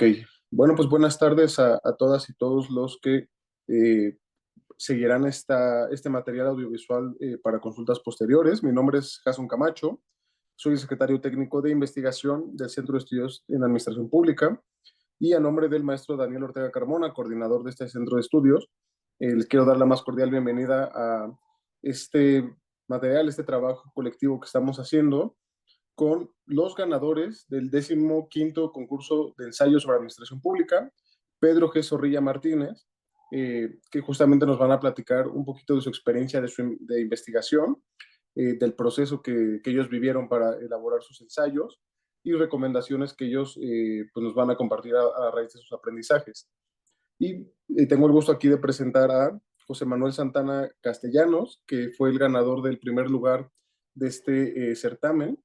Ok, bueno, pues buenas tardes a todas y todos los que eh, seguirán este material audiovisual para consultas posteriores. Mi nombre es Jason Camacho, soy el secretario técnico de investigación del Centro de Estudios en Administración Pública y a nombre del maestro Daniel Ortega Carmona, coordinador de este centro de estudios, les quiero dar la más cordial bienvenida a este material, este trabajo colectivo que estamos haciendo con los ganadores del 15º concurso de ensayos sobre administración pública, Pedro G. Zorrilla Martínez, que justamente nos van a platicar un poquito de su experiencia de investigación, del proceso que ellos vivieron para elaborar sus ensayos y recomendaciones que ellos pues nos van a compartir a raíz de sus aprendizajes. Y tengo el gusto aquí de presentar a José Manuel Santana Castellanos, que fue el ganador del primer lugar de este certamen,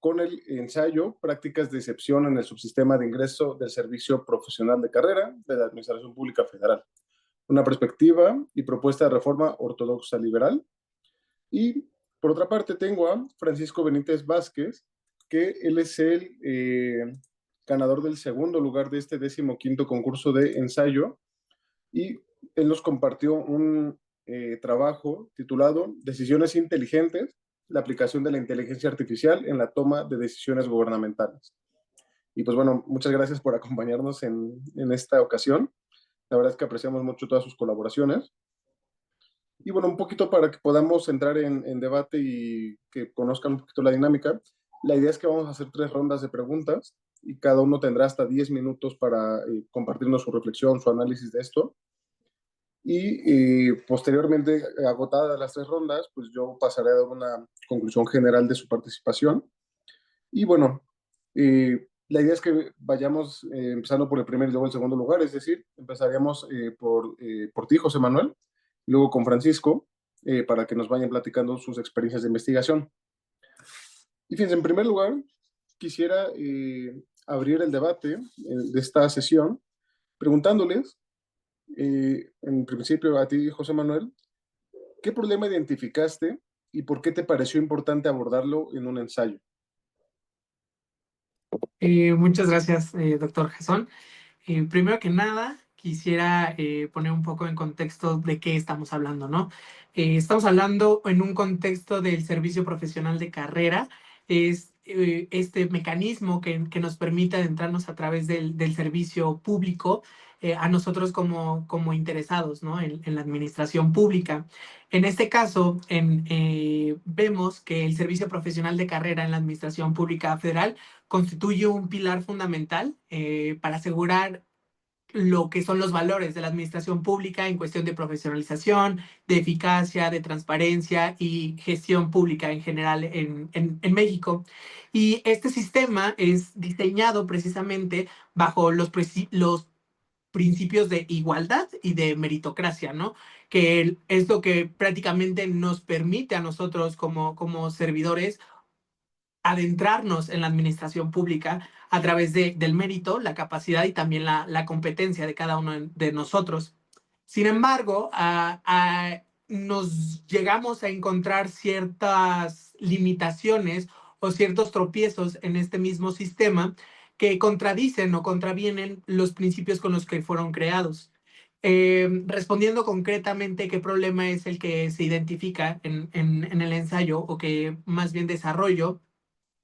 con el ensayo Prácticas de excepción en el subsistema de ingreso del Servicio Profesional de Carrera de la Administración Pública Federal. Una perspectiva y propuesta de reforma ortodoxa liberal. Y por otra parte tengo a Francisco Benítez Vázquez, que él es el ganador del segundo lugar de este 15º concurso de ensayo, y él nos compartió un trabajo titulado Decisiones inteligentes, la aplicación de la inteligencia artificial en la toma de decisiones gubernamentales. Y pues bueno, muchas gracias por acompañarnos en esta ocasión. La verdad es que apreciamos mucho todas sus colaboraciones. Y bueno, un poquito para que podamos entrar en debate y que conozcan un poquito la dinámica, la idea es que vamos a hacer 3 rondas de preguntas y cada uno tendrá hasta 10 minutos para compartirnos su reflexión, su análisis de esto. Y posteriormente, agotadas las 3 rondas, pues yo pasaré a dar una conclusión general de su participación. Y bueno, la idea es que vayamos empezando por el primer y luego el segundo lugar, es decir, empezaríamos por ti, José Manuel, luego con Francisco, para que nos vayan platicando sus experiencias de investigación. Y fíjense, en primer lugar, quisiera abrir el debate de esta sesión preguntándoles, en principio a ti, José Manuel, ¿qué problema identificaste y por qué te pareció importante abordarlo en un ensayo? Muchas gracias, doctor Jason. Primero que nada, quisiera poner un poco en contexto de qué estamos hablando, ¿no? Estamos hablando en un contexto del servicio profesional de carrera. Es este mecanismo que nos permite adentrarnos a través del servicio público, a nosotros como interesados, ¿no? En la administración pública. En este caso, vemos que el servicio profesional de carrera en la administración pública federal constituye un pilar fundamental para asegurar lo que son los valores de la administración pública en cuestión de profesionalización, de eficacia, de transparencia y gestión pública en general en México. Y este sistema es diseñado precisamente bajo los principios de igualdad y de meritocracia, ¿no? Que es lo que prácticamente nos permite a nosotros como servidores adentrarnos en la administración pública a través del mérito, la capacidad y también la competencia de cada uno de nosotros. Sin embargo, nos llegamos a encontrar ciertas limitaciones o ciertos tropiezos en este mismo sistema que contradicen o contravienen los principios con los que fueron creados. Respondiendo concretamente qué problema es el que se identifica en el ensayo o que más bien desarrollo,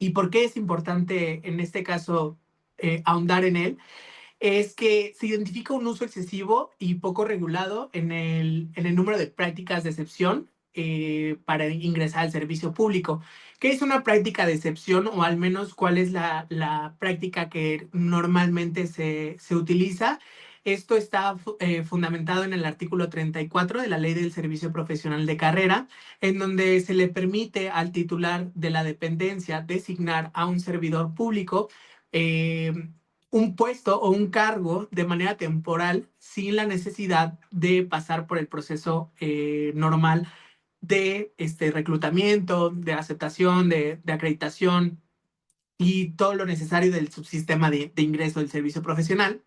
¿y por qué es importante en este caso ahondar en él? Es que se identifica un uso excesivo y poco regulado en el número de prácticas de excepción para ingresar al servicio público. ¿Qué es una práctica de excepción o al menos cuál es la práctica que normalmente se utiliza? Esto está fundamentado en el artículo 34 de la Ley del Servicio Profesional de Carrera, en donde se le permite al titular de la dependencia designar a un servidor público eh, un puesto o un cargo de manera temporal sin la necesidad de pasar por el proceso normal de reclutamiento, de aceptación, de acreditación y todo lo necesario del subsistema de ingreso del servicio profesional.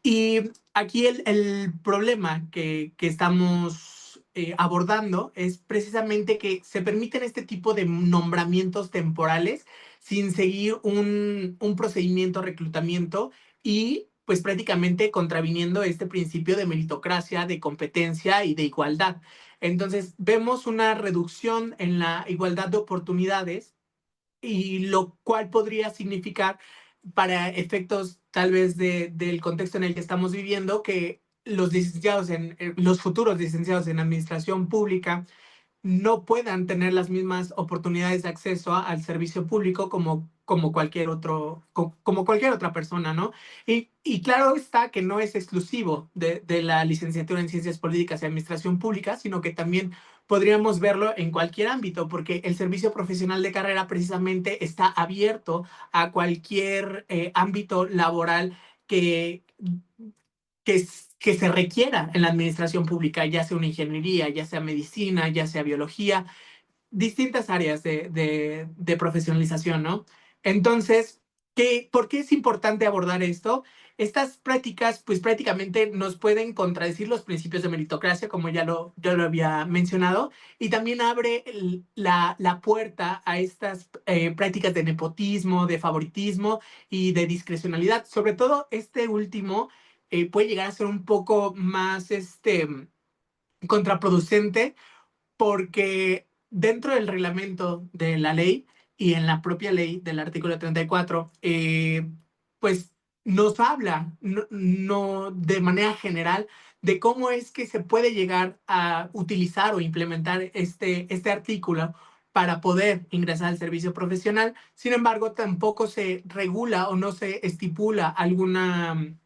Y aquí el problema que estamos abordando es precisamente que se permiten este tipo de nombramientos temporales sin seguir un procedimiento de reclutamiento y pues prácticamente contraviniendo este principio de meritocracia, de competencia y de igualdad. Entonces, vemos una reducción en la igualdad de oportunidades y lo cual podría significar para efectos tal vez del contexto en el que estamos viviendo que los futuros licenciados en administración pública no puedan tener las mismas oportunidades de acceso al servicio público como cualquier como cualquier otra persona, ¿no? Y claro está que no es exclusivo de la licenciatura en Ciencias Políticas y Administración Pública, sino que también podríamos verlo en cualquier ámbito, porque el servicio profesional de carrera precisamente está abierto a cualquier ámbito laboral que, que se requiera en la administración pública, ya sea una ingeniería, ya sea medicina, ya sea biología, distintas áreas de profesionalización, ¿no? Entonces, ¿por qué es importante abordar esto? Estas prácticas, pues prácticamente nos pueden contradecir los principios de meritocracia, como ya lo había mencionado, y también abre la puerta a estas prácticas de nepotismo, de favoritismo y de discrecionalidad. Sobre todo este último puede llegar a ser un poco más contraproducente porque dentro del reglamento de la ley y en la propia ley del artículo 34, pues nos habla de manera general de cómo es que se puede llegar a utilizar o implementar este artículo para poder ingresar al servicio profesional. Sin embargo, tampoco se regula o no se estipula algún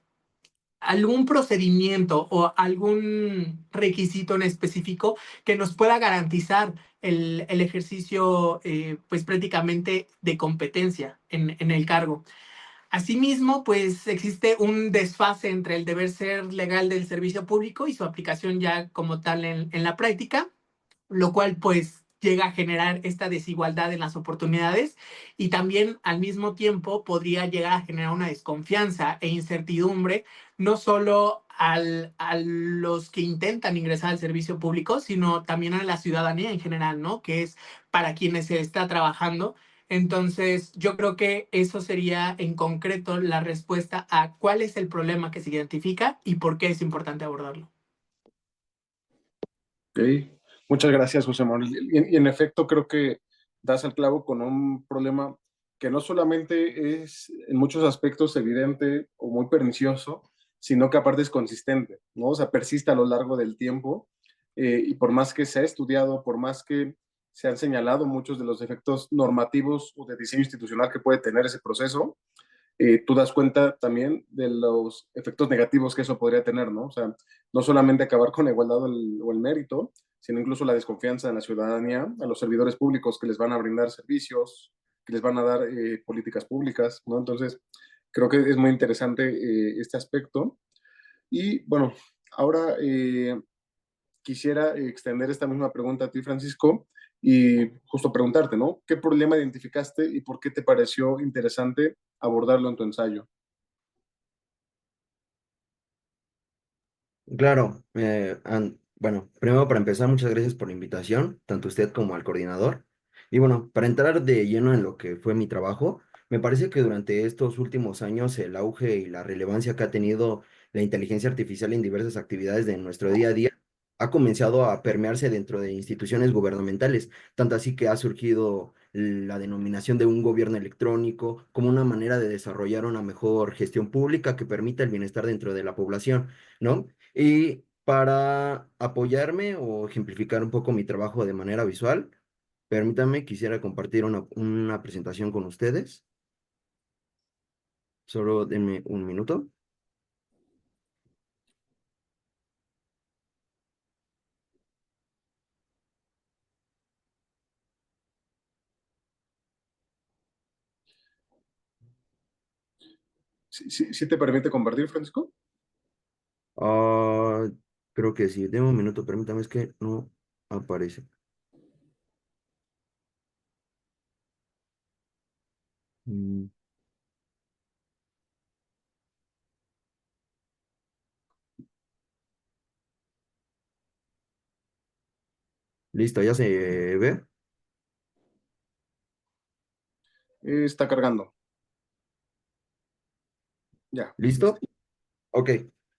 procedimiento o algún requisito en específico que nos pueda garantizar el ejercicio, pues prácticamente de competencia en el cargo. Asimismo, pues existe un desfase entre el deber ser legal del servicio público y su aplicación ya como tal en la práctica, lo cual pues llega a generar esta desigualdad en las oportunidades y también al mismo tiempo podría llegar a generar una desconfianza e incertidumbre, no solo a los que intentan ingresar al servicio público, sino también a la ciudadanía en general, ¿no? Que es para quienes se está trabajando. Entonces, yo creo que eso sería en concreto la respuesta a cuál es el problema que se identifica y por qué es importante abordarlo. Ok, muchas gracias, José Manuel. Y en efecto, creo que das al clavo con un problema que no solamente es en muchos aspectos evidente o muy pernicioso, sino que aparte es consistente, ¿no? O sea, persiste a lo largo del tiempo y por más que se ha estudiado, por más que se han señalado muchos de los efectos normativos o de diseño institucional que puede tener ese proceso, tú das cuenta también de los efectos negativos que eso podría tener, ¿no? O sea, no solamente acabar con la igualdad o el mérito, sino incluso la desconfianza en la ciudadanía, a los servidores públicos que les van a brindar servicios, que les van a dar políticas públicas, ¿no? Entonces, creo que es muy interesante este aspecto. Y bueno, ahora quisiera extender esta misma pregunta a ti, Francisco, y justo preguntarte, ¿no? ¿Qué problema identificaste y por qué te pareció interesante abordarlo en tu ensayo? Claro, bueno, primero para empezar, muchas gracias por la invitación, tanto a usted como al coordinador. Y bueno, para entrar de lleno en lo que fue mi trabajo, me parece que durante estos últimos años el auge y la relevancia que ha tenido la inteligencia artificial en diversas actividades de nuestro día a día ha comenzado a permearse dentro de instituciones gubernamentales, tanto así que ha surgido la denominación de un gobierno electrónico como una manera de desarrollar una mejor gestión pública que permita el bienestar dentro de la población, ¿no? Y para apoyarme o ejemplificar un poco mi trabajo de manera visual, permítanme, quisiera compartir una presentación con ustedes. Solo denme un minuto. ¿Sí te permite compartir, Francisco? Ah, creo que sí. Denme un minuto, permítame, es que no aparece. Mm, Listo, ya se ve. Está cargando. Ya, listo. ¿Listo? Ok,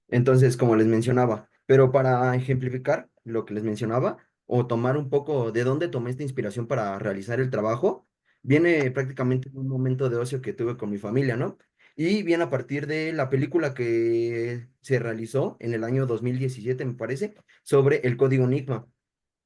entonces, como les mencionaba, pero para ejemplificar lo que les mencionaba, o tomar un poco de dónde tomé esta inspiración para realizar el trabajo, viene prácticamente de un momento de ocio que tuve con mi familia, ¿no? Y viene a partir de la película que se realizó en el año 2017, me parece, sobre el Código Enigma.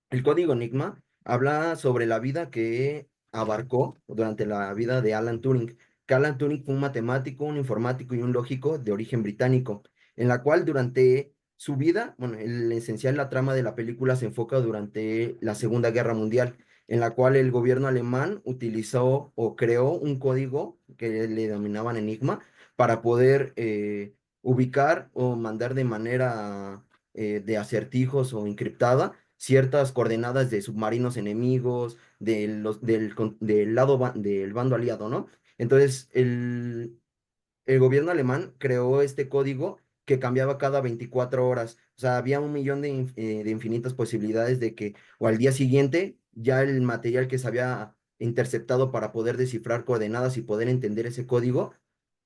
El Código Enigma habla sobre la vida que abarcó durante la vida de Alan Turing, que Alan Turing fue un matemático, un informático y un lógico de origen británico, en la cual durante su vida, bueno, el esencial, la trama de la película se enfoca durante la Segunda Guerra Mundial, en la cual el gobierno alemán utilizó o creó un código que le denominaban Enigma para poder ubicar o mandar de manera de acertijos o encriptada ciertas coordenadas de submarinos enemigos, del lado del bando aliado, ¿no? Entonces, el gobierno alemán creó este código que cambiaba cada 24 horas. O sea, había un millón de infinitas posibilidades de que o al día siguiente ya el material que se había interceptado para poder descifrar coordenadas y poder entender ese código,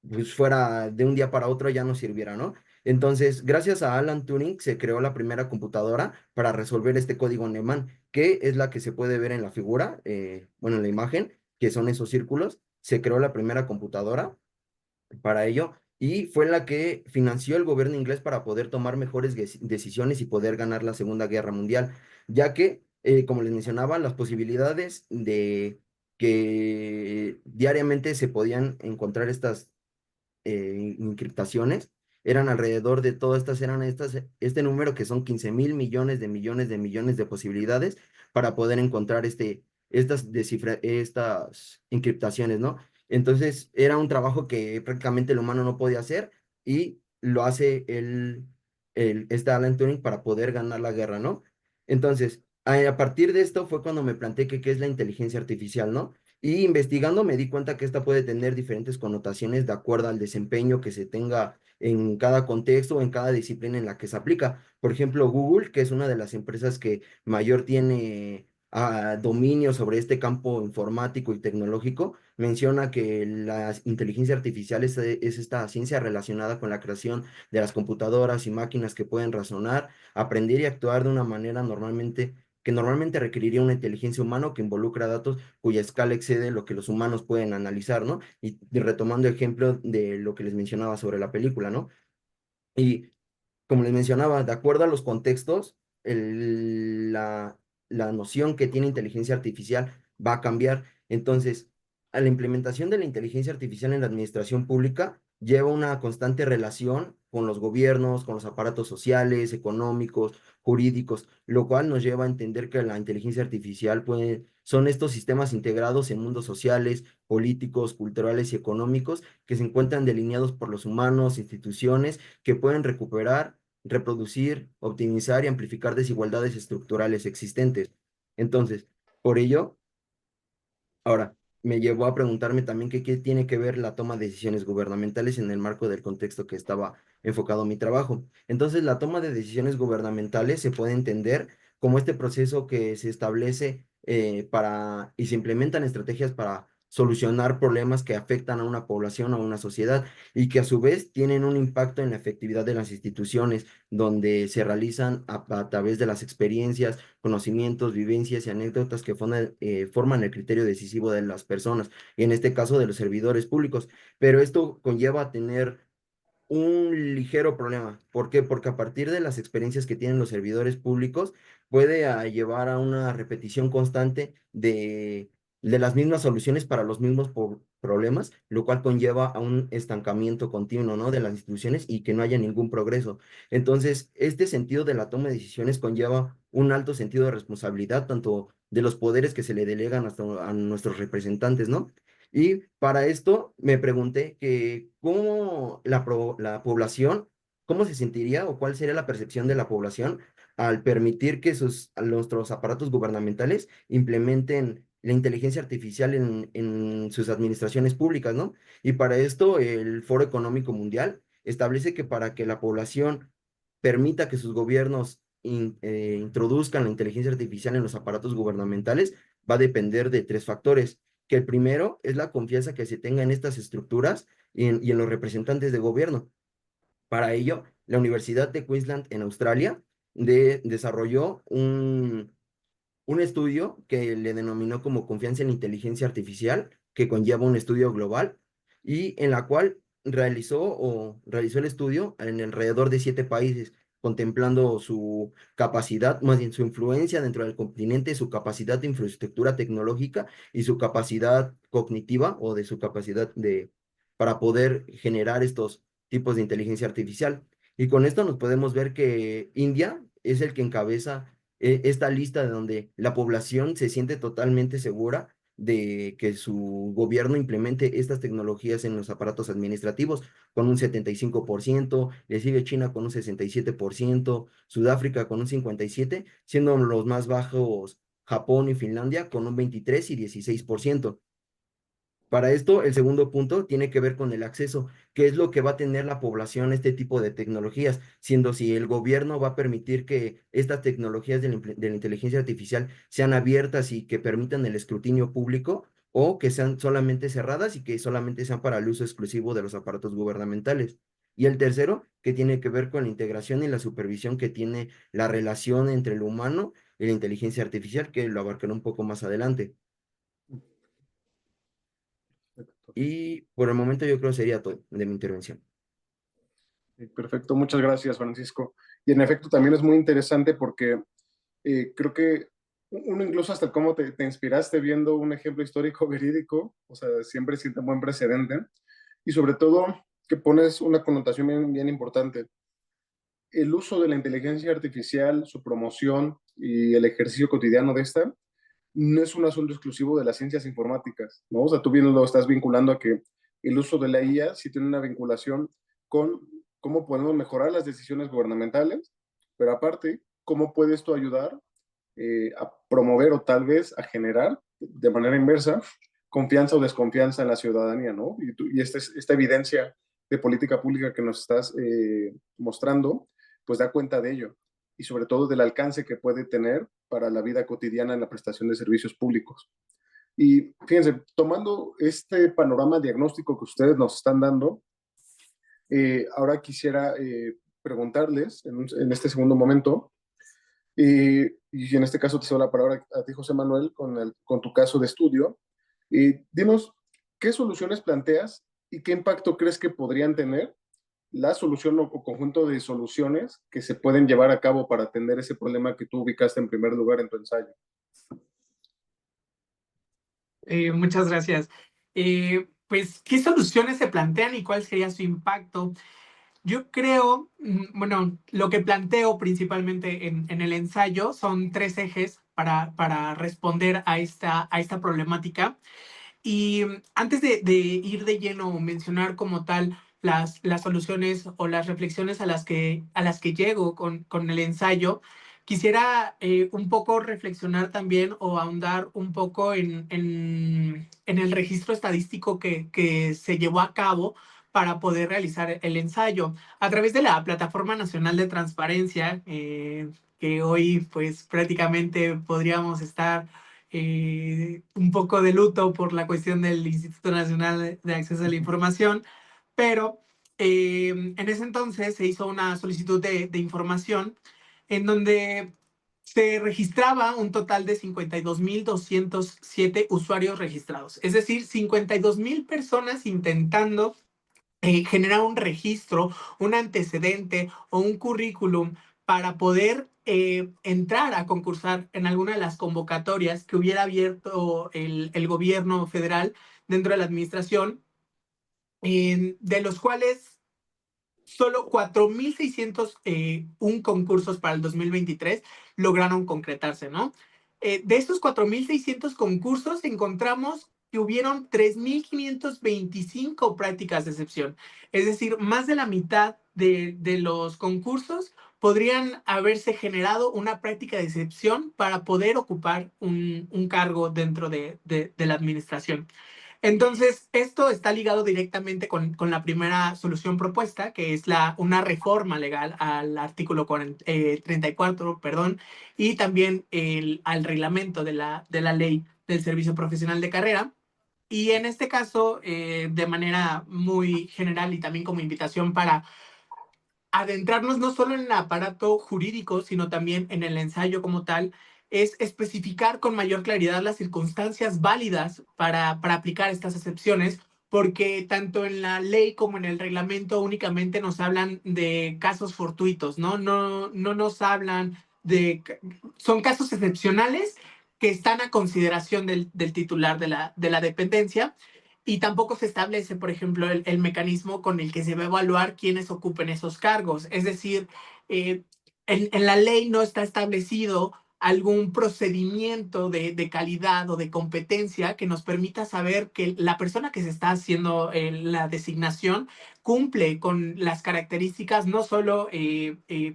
pues fuera de un día para otro ya no sirviera, ¿no? Entonces, gracias a Alan Turing se creó la primera computadora para resolver este código alemán, que es la que se puede ver en la figura, bueno, en la imagen, que son esos círculos. Se creó la primera computadora para ello y fue la que financió el gobierno inglés para poder tomar mejores decisiones y poder ganar la Segunda Guerra Mundial, ya que, como les mencionaba, las posibilidades de que diariamente se podían encontrar estas encriptaciones eran alrededor de todas este número que son 15.000 millones de posibilidades para poder encontrar estas encriptaciones, ¿no? Entonces era un trabajo que prácticamente el humano no podía hacer y lo hace este Alan Turing para poder ganar la guerra, ¿no? Entonces, a partir de esto fue cuando me planteé que qué es la inteligencia artificial, ¿no? Y investigando me di cuenta que esta puede tener diferentes connotaciones de acuerdo al desempeño que se tenga en cada contexto o en cada disciplina en la que se aplica. Por ejemplo, Google, que es una de las empresas que mayor tiene dominio sobre este campo informático y tecnológico, menciona que la inteligencia artificial es esta ciencia relacionada con la creación de las computadoras y máquinas que pueden razonar, aprender y actuar de una manera que normalmente requeriría una inteligencia humana que involucra datos cuya escala excede lo que los humanos pueden analizar, ¿no? Y retomando ejemplo de lo que les mencionaba sobre la película, ¿no? Y como les mencionaba, de acuerdo a los contextos, la noción que tiene inteligencia artificial va a cambiar. Entonces, a la implementación de la inteligencia artificial en la administración pública lleva una constante relación con los gobiernos, con los aparatos sociales, económicos, jurídicos, lo cual nos lleva a entender que la inteligencia artificial son estos sistemas integrados en mundos sociales, políticos, culturales y económicos que se encuentran delineados por los humanos, instituciones, que pueden recuperar, reproducir, optimizar y amplificar desigualdades estructurales existentes. Entonces, por ello, ahora, me llevó a preguntarme también qué tiene que ver la toma de decisiones gubernamentales en el marco del contexto que estaba enfocado mi trabajo. Entonces, la toma de decisiones gubernamentales se puede entender como este proceso que se establece y se implementan estrategias para solucionar problemas que afectan a una población o a una sociedad y que a su vez tienen un impacto en la efectividad de las instituciones, donde se realizan a través de las experiencias, conocimientos, vivencias y anécdotas que forman el criterio decisivo de las personas, y en este caso de los servidores públicos. Pero esto conlleva a tener un ligero problema. ¿Por qué? Porque a partir de las experiencias que tienen los servidores públicos, puede llevar a una repetición constante de las mismas soluciones para los mismos problemas, lo cual conlleva a un estancamiento continuo, ¿no? De las instituciones y que no haya ningún progreso. Entonces, este sentido de la toma de decisiones conlleva un alto sentido de responsabilidad, tanto de los poderes que se le delegan hasta a nuestros representantes, ¿no? Y para esto me pregunté que cómo la población, cómo se sentiría o cuál sería la percepción de la población al permitir que nuestros aparatos gubernamentales implementen la inteligencia artificial en sus administraciones públicas, ¿no? Y para esto el Foro Económico Mundial establece que para que la población permita que sus gobiernos introduzcan la inteligencia artificial en los aparatos gubernamentales, va a depender de tres factores, que el primero es la confianza que se tenga en estas estructuras y en los representantes de gobierno. Para ello, la Universidad de Queensland en Australia desarrolló un estudio que le denominó como Confianza en Inteligencia Artificial, que conlleva un estudio global y en la cual realizó el estudio en alrededor de 7 países, contemplando su capacidad, más bien su influencia dentro del continente, su capacidad de infraestructura tecnológica y su capacidad cognitiva o de su capacidad para poder generar estos tipos de inteligencia artificial. Y con esto nos podemos ver que India es el que encabeza esta lista de donde la población se siente totalmente segura de que su gobierno implemente estas tecnologías en los aparatos administrativos con un 75%, le sigue China con un 67%, Sudáfrica con un 57%, siendo los más bajos Japón y Finlandia con un 23 y 16%. Para esto, el segundo punto tiene que ver con el acceso, qué es lo que va a tener la población a este tipo de tecnologías, siendo si el gobierno va a permitir que estas tecnologías de la inteligencia artificial sean abiertas y que permitan el escrutinio público o que sean solamente cerradas y que solamente sean para el uso exclusivo de los aparatos gubernamentales. Y el tercero, que tiene que ver con la integración y la supervisión que tiene la relación entre el humano y la inteligencia artificial, que lo abarcaré un poco más adelante. Y por el momento yo creo que sería todo de mi intervención. Perfecto, muchas gracias, Francisco. Y en efecto también es muy interesante porque creo que uno incluso hasta cómo te inspiraste viendo un ejemplo histórico verídico, o sea, siempre siente un buen precedente, y sobre todo que pones una connotación bien, bien importante. El uso de la inteligencia artificial, su promoción y el ejercicio cotidiano de esta, no es un asunto exclusivo de las ciencias informáticas, ¿no? O sea, tú bien lo estás vinculando a que el uso de la IA sí tiene una vinculación con cómo podemos mejorar las decisiones gubernamentales, pero aparte, cómo puede esto ayudar a promover o tal vez a generar de manera inversa confianza o desconfianza en la ciudadanía, ¿no? Y esta evidencia de política pública que nos estás mostrando, pues da cuenta de ello y sobre todo del alcance que puede tener para la vida cotidiana en la prestación de servicios públicos. Y fíjense, tomando este panorama diagnóstico que ustedes nos están dando, ahora quisiera preguntarles en este segundo momento, y en este caso te cedo la palabra a ti, José Manuel, con tu caso de estudio. Dinos, ¿qué soluciones planteas y qué impacto crees que podrían tener la solución o conjunto de soluciones que se pueden llevar a cabo para atender ese problema que tú ubicaste en primer lugar en tu ensayo? Muchas gracias. Pues, ¿qué soluciones se plantean y cuál sería su impacto? Yo creo, bueno, lo que planteo principalmente en el ensayo son tres ejes para responder a esta problemática. Y antes de ir de lleno o mencionar como tal las soluciones o las reflexiones a las que llego con el ensayo, quisiera un poco reflexionar también o ahondar un poco en el registro estadístico que se llevó a cabo para poder realizar el ensayo. A través de la Plataforma Nacional de Transparencia, que hoy pues prácticamente podríamos estar un poco de luto por la cuestión del Instituto Nacional de Acceso a la Información, pero en ese entonces se hizo una solicitud de información en donde se registraba un total de 52.207 usuarios registrados, es decir, 52.000 personas intentando generar un registro, un antecedente o un currículum para poder entrar a concursar en alguna de las convocatorias que hubiera abierto el gobierno federal dentro de la administración, de los cuales solo 4.601 concursos para el 2023 lograron concretarse, ¿no? De estos 4.600 concursos encontramos que hubieron 3.525 prácticas de excepción. Es decir, más de la mitad de los concursos podrían haberse generado una práctica de excepción para poder ocupar un cargo dentro de la administración. Entonces, esto está ligado directamente con la primera solución propuesta, que es una reforma legal al artículo 34, perdón, y también al reglamento de la ley del servicio profesional de carrera. Y en este caso, de manera muy general y también como invitación para adentrarnos no solo en el aparato jurídico, sino también en el ensayo como tal, es especificar con mayor claridad las circunstancias válidas para aplicar estas excepciones, porque tanto en la ley como en el reglamento únicamente nos hablan de casos fortuitos, ¿no? No nos hablan de... Son casos excepcionales que están a consideración del titular de la dependencia, y tampoco se establece, por ejemplo, el mecanismo con el que se va a evaluar quiénes ocupen esos cargos. Es decir, eh, en la ley no está establecido algún procedimiento de calidad o de competencia que nos permita saber que la persona que se está haciendo la designación cumple con las características no solo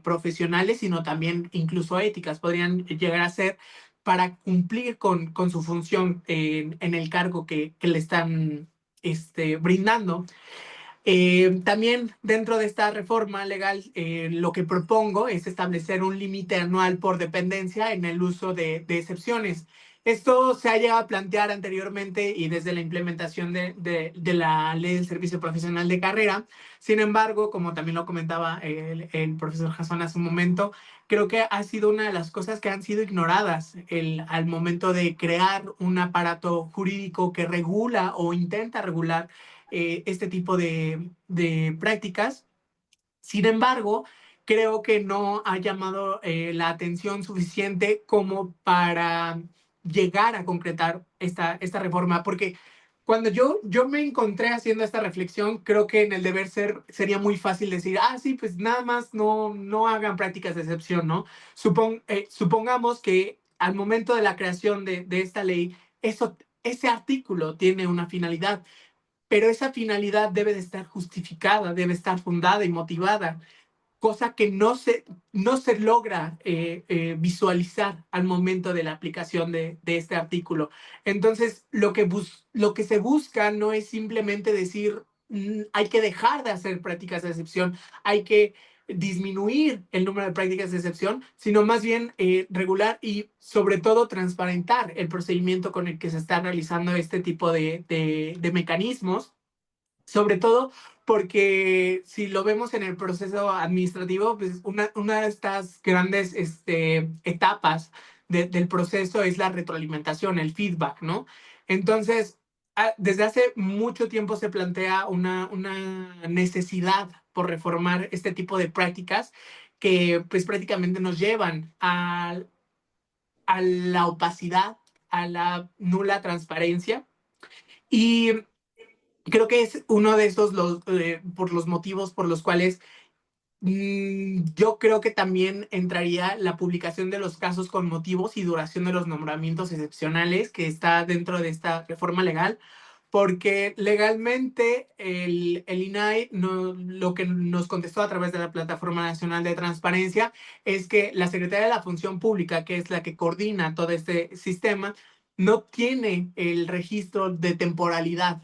profesionales, sino también incluso éticas, podrían llegar a ser, para cumplir con su función en el cargo que le están brindando. También dentro de esta reforma legal, lo que propongo es establecer un límite anual por dependencia en el uso de excepciones. Esto se ha llegado a plantear anteriormente y desde la implementación de la Ley del Servicio Profesional de Carrera. Sin embargo, como también lo comentaba el profesor Jason hace un momento, creo que ha sido una de las cosas que han sido ignoradas al momento de crear un aparato jurídico que regula o intenta regular este tipo de prácticas. Sin embargo, creo que no ha llamado la atención suficiente como para llegar a concretar esta reforma, porque cuando yo me encontré haciendo esta reflexión, creo que en el deber ser sería muy fácil decir, ah, sí, pues nada más no hagan prácticas de excepción, ¿no? Supongamos que al momento de la creación de esta ley, ese artículo tiene una finalidad, pero esa finalidad debe de estar justificada, debe estar fundada y motivada, cosa que no se logra visualizar al momento de la aplicación de este artículo. Entonces, lo que se busca no es simplemente decir, hay que dejar de hacer prácticas de excepción, hay que disminuir el número de prácticas de excepción, sino más bien regular y sobre todo transparentar el procedimiento con el que se está realizando este tipo de mecanismos, sobre todo porque si lo vemos en el proceso administrativo, pues una de estas grandes etapas del proceso es la retroalimentación, el feedback, ¿no? Entonces, desde hace mucho tiempo se plantea una necesidad por reformar este tipo de prácticas que pues prácticamente nos llevan a la opacidad, a la nula transparencia. Y creo que es uno de esos por los motivos por los cuales yo creo que también entraría la publicación de los casos con motivos y duración de los nombramientos excepcionales que está dentro de esta reforma legal, porque legalmente el INAI lo que nos contestó a través de la Plataforma Nacional de Transparencia es que la Secretaría de la Función Pública, que es la que coordina todo este sistema, no tiene el registro de temporalidad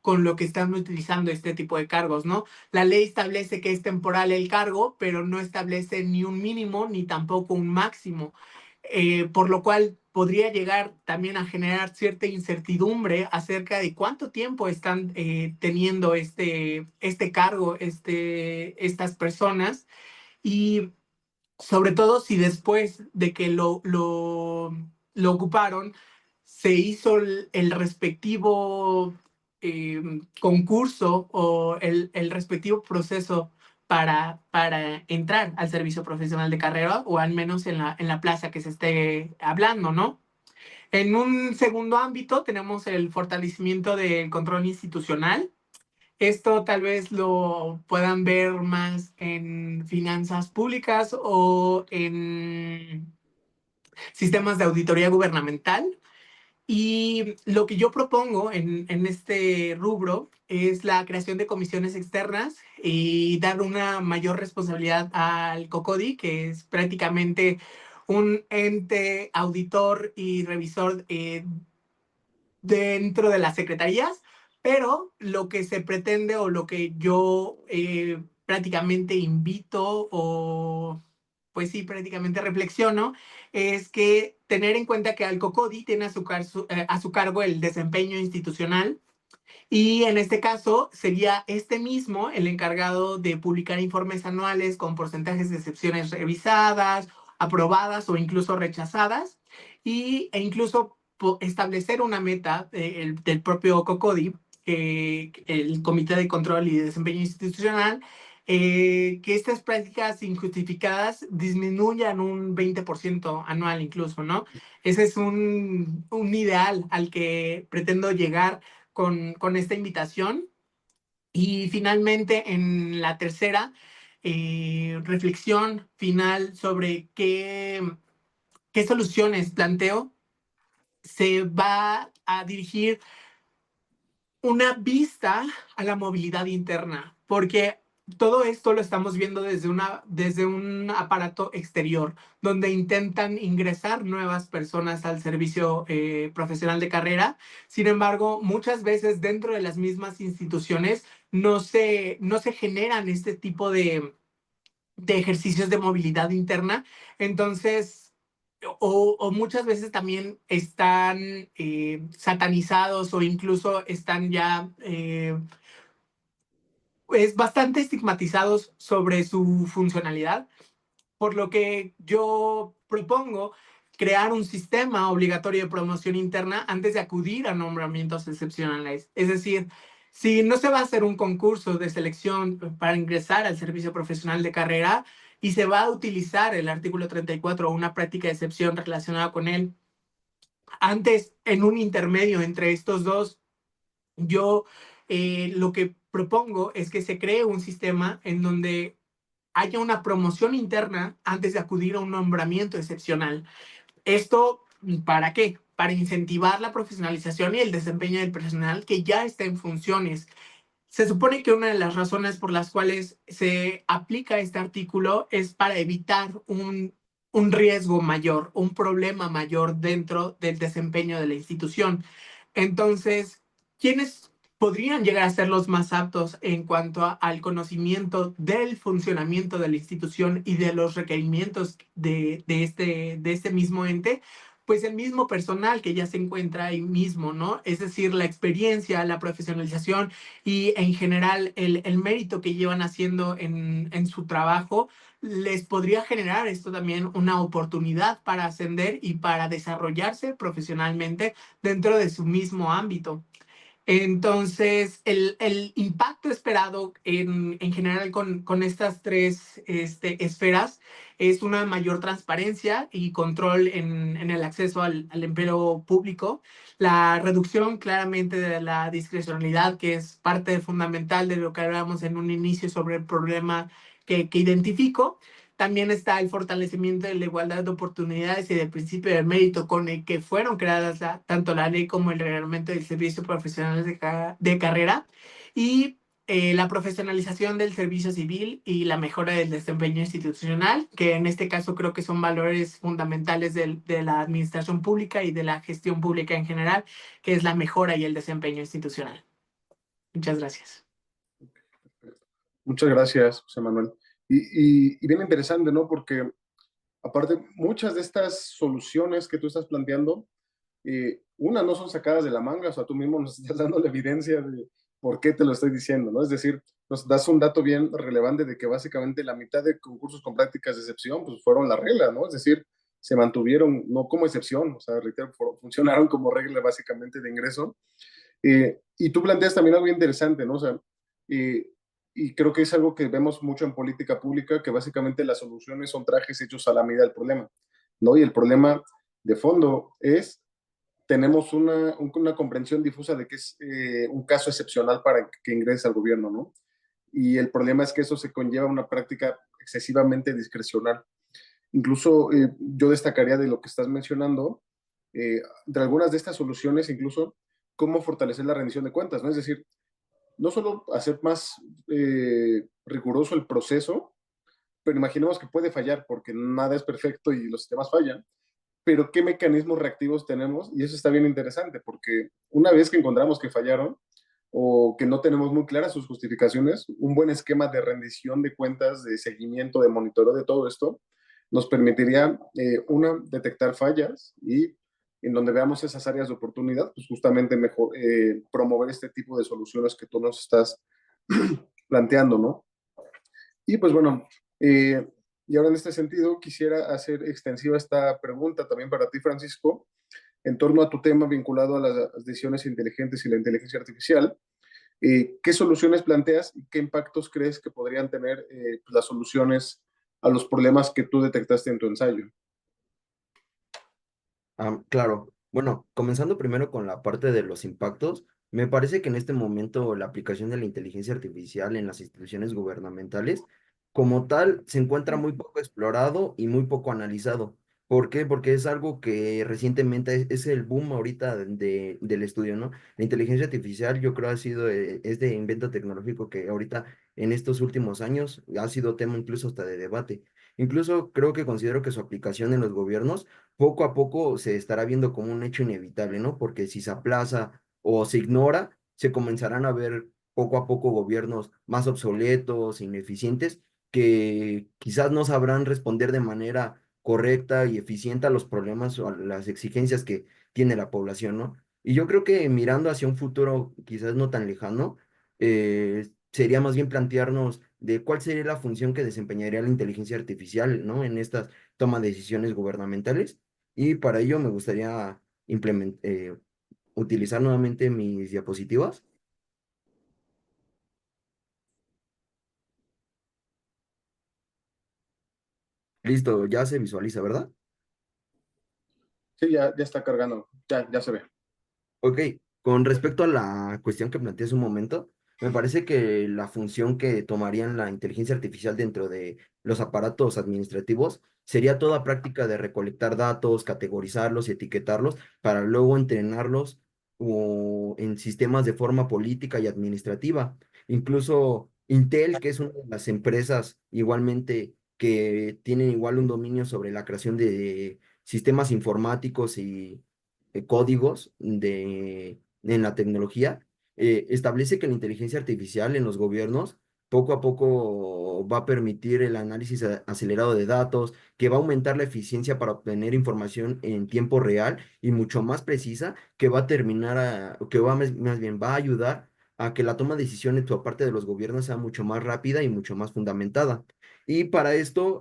con lo que están utilizando este tipo de cargos, ¿no? La ley establece que es temporal el cargo, pero no establece ni un mínimo ni tampoco un máximo, por lo cual podría llegar también a generar cierta incertidumbre acerca de cuánto tiempo están teniendo este cargo, estas personas, y sobre todo si después de que lo ocuparon, se hizo el respectivo concurso o el respectivo proceso para entrar al servicio profesional de carrera, o al menos en la plaza que se esté hablando, ¿no? En un segundo ámbito tenemos el fortalecimiento del control institucional. Esto tal vez lo puedan ver más en finanzas públicas o en sistemas de auditoría gubernamental. Y lo que yo propongo en este rubro es la creación de comisiones externas y dar una mayor responsabilidad al COCODI, que es prácticamente un ente auditor y revisor dentro de las secretarías, pero lo que se pretende o lo que yo prácticamente invito o pues sí, prácticamente reflexiono, es que tener en cuenta que al COCODI tiene a su cargo el desempeño institucional, Y en este caso sería este mismo el encargado de publicar informes anuales con porcentajes de excepciones revisadas, aprobadas o incluso rechazadas, e incluso establecer una meta del propio COCODI, el Comité de Control y Desempeño Institucional, que estas prácticas injustificadas disminuyan un 20% anual incluso, ¿no? Ese es un ideal al que pretendo llegar con esta invitación. Y finalmente, en la tercera reflexión final sobre qué soluciones planteo, se va a dirigir una vista a la movilidad interna, porque todo esto lo estamos viendo desde un aparato exterior, donde intentan ingresar nuevas personas al servicio profesional de carrera. Sin embargo, muchas veces dentro de las mismas instituciones no se generan este tipo de ejercicios de movilidad interna. Entonces, o muchas veces también están satanizados o incluso están ya bastante estigmatizados sobre su funcionalidad, por lo que yo propongo crear un sistema obligatorio de promoción interna antes de acudir a nombramientos excepcionales. Es decir, si no se va a hacer un concurso de selección para ingresar al servicio profesional de carrera y se va a utilizar el artículo 34 o una práctica de excepción relacionada con él, antes, en un intermedio entre estos dos, yo lo que propongo es que se cree un sistema en donde haya una promoción interna antes de acudir a un nombramiento excepcional. ¿Esto para qué? Para incentivar la profesionalización y el desempeño del personal que ya está en funciones. Se supone que una de las razones por las cuales se aplica este artículo es para evitar un riesgo mayor, un problema mayor dentro del desempeño de la institución. Entonces, ¿quiénes podrían llegar a ser los más aptos en cuanto al conocimiento del funcionamiento de la institución y de los requerimientos de este mismo ente? Pues el mismo personal que ya se encuentra ahí mismo, ¿no? Es decir, la experiencia, la profesionalización y en general el mérito que llevan haciendo en su trabajo les podría generar esto también una oportunidad para ascender y para desarrollarse profesionalmente dentro de su mismo ámbito. Entonces, el impacto esperado en general con estas tres esferas es una mayor transparencia y control en el acceso al empleo público, la reducción claramente de la discrecionalidad, que es parte fundamental de lo que hablábamos en un inicio sobre el problema que identifico. También está el fortalecimiento de la igualdad de oportunidades y del principio del mérito con el que fueron creadas tanto la ley como el reglamento del servicio profesional de carrera, y la profesionalización del servicio civil y la mejora del desempeño institucional, que en este caso creo que son valores fundamentales de la administración pública y de la gestión pública en general, que es la mejora y el desempeño institucional. Muchas gracias. Muchas gracias, José Manuel. Y bien interesante, ¿no? Porque aparte, muchas de estas soluciones que tú estás planteando, una, no son sacadas de la manga, o sea, tú mismo nos estás dando la evidencia de por qué te lo estoy diciendo, ¿no? Es decir, nos das un dato bien relevante de que básicamente la mitad de concursos con prácticas de excepción, pues fueron la regla, ¿no? Es decir, se mantuvieron no como excepción, o sea, reitero, funcionaron como regla básicamente de ingreso. Y tú planteas también algo interesante, ¿no? O sea, eh, y creo que es algo que vemos mucho en política pública, que básicamente las soluciones son trajes hechos a la medida del problema, ¿no? Y el problema de fondo es, tenemos una comprensión difusa de que es un caso excepcional para que ingrese al gobierno, ¿no? Y el problema es que eso se conlleva una práctica excesivamente discrecional. Incluso yo destacaría de lo que estás mencionando, de algunas de estas soluciones, incluso cómo fortalecer la rendición de cuentas, ¿no? Es decir, no solo hacer más riguroso el proceso, pero imaginemos que puede fallar porque nada es perfecto y los sistemas fallan, pero qué mecanismos reactivos tenemos, y eso está bien interesante porque una vez que encontramos que fallaron o que no tenemos muy claras sus justificaciones, un buen esquema de rendición de cuentas, de seguimiento, de monitoreo de todo esto, nos permitiría, una, detectar fallas y en donde veamos esas áreas de oportunidad, pues justamente mejor, promover este tipo de soluciones que tú nos estás planteando, ¿no? Y pues bueno, y ahora en este sentido quisiera hacer extensiva esta pregunta también para ti, Francisco, en torno a tu tema vinculado a las decisiones inteligentes y la inteligencia artificial. ¿Qué soluciones planteas y qué impactos crees que podrían tener pues, las soluciones a los problemas que tú detectaste en tu ensayo? Claro, bueno, comenzando primero con la parte de los impactos, me parece que en este momento la aplicación de la inteligencia artificial en las instituciones gubernamentales, como tal, se encuentra muy poco explorado y muy poco analizado. ¿Por qué? Porque es algo que recientemente es el boom ahorita del estudio, ¿no? La inteligencia artificial yo creo ha sido este invento tecnológico que ahorita en estos últimos años ha sido tema incluso hasta de debate. Incluso creo que considero que su aplicación en los gobiernos poco a poco se estará viendo como un hecho inevitable, ¿no? Porque si se aplaza o se ignora, se comenzarán a ver poco a poco gobiernos más obsoletos, ineficientes, que quizás no sabrán responder de manera correcta y eficiente a los problemas o a las exigencias que tiene la población, ¿no? Y yo creo que mirando hacia un futuro quizás no tan lejano, sería más bien plantearnos de cuál sería la función que desempeñaría la inteligencia artificial, ¿no? En estas toma de decisiones gubernamentales y para ello me gustaría utilizar nuevamente mis diapositivas. Listo, ya se visualiza, ¿verdad? Sí, ya está cargando, ya se ve. Ok, con respecto a la cuestión que planteé hace un momento, me parece que la función que tomarían la inteligencia artificial dentro de los aparatos administrativos sería toda práctica de recolectar datos, categorizarlos y etiquetarlos para luego entrenarlos o en sistemas de forma política y administrativa. Incluso Intel, que es una de las empresas igualmente que tienen igual un dominio sobre la creación de sistemas informáticos y códigos en la tecnología, establece que la inteligencia artificial en los gobiernos poco a poco va a permitir el análisis acelerado de datos, que va a aumentar la eficiencia para obtener información en tiempo real y mucho más precisa, que va a que va más bien va a ayudar a que la toma de decisiones por parte de los gobiernos sea mucho más rápida y mucho más fundamentada. Y para esto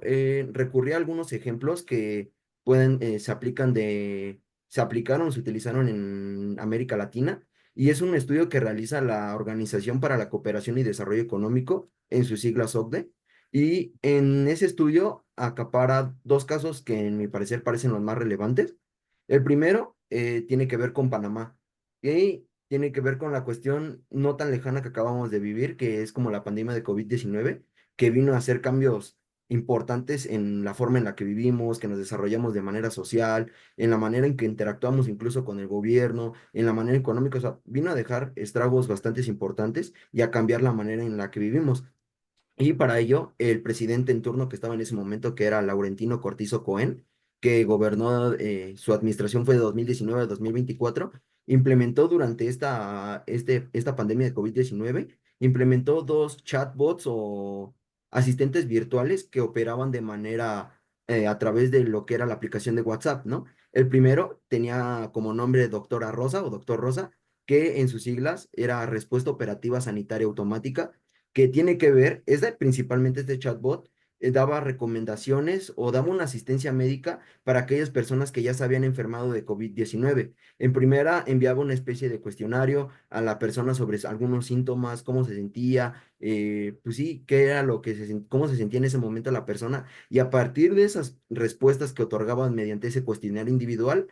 recurrí a algunos ejemplos que se aplicaron, se utilizaron en América Latina y es un estudio que realiza la Organización para la Cooperación y Desarrollo Económico, en sus siglas OCDE, y en ese estudio acapara dos casos que en mi parecer parecen los más relevantes. El primero tiene que ver con Panamá y tiene que ver con la cuestión no tan lejana que acabamos de vivir, que es como la pandemia de COVID-19, que vino a hacer cambios importantes en la forma en la que vivimos, que nos desarrollamos de manera social, en la manera en que interactuamos incluso con el gobierno, en la manera económica, o sea, vino a dejar estragos bastante importantes y a cambiar la manera en la que vivimos. Y para ello, el presidente en turno que estaba en ese momento, que era Laurentino Cortizo Cohen, que gobernó, su administración fue de 2019 a 2024, implementó durante esta pandemia de COVID-19, implementó dos chatbots o asistentes virtuales que operaban de manera a través de lo que era la aplicación de WhatsApp, ¿no? El primero tenía como nombre Doctora Rosa o Doctor Rosa, que en sus siglas era Respuesta Operativa Sanitaria Automática, que tiene que ver, principalmente este chatbot, daba recomendaciones o daba una asistencia médica para aquellas personas que ya se habían enfermado de COVID-19. En primera, enviaba una especie de cuestionario a la persona sobre algunos síntomas, cómo se sentía, pues sí, qué era cómo se sentía en ese momento la persona, y a partir de esas respuestas que otorgaban mediante ese cuestionario individual,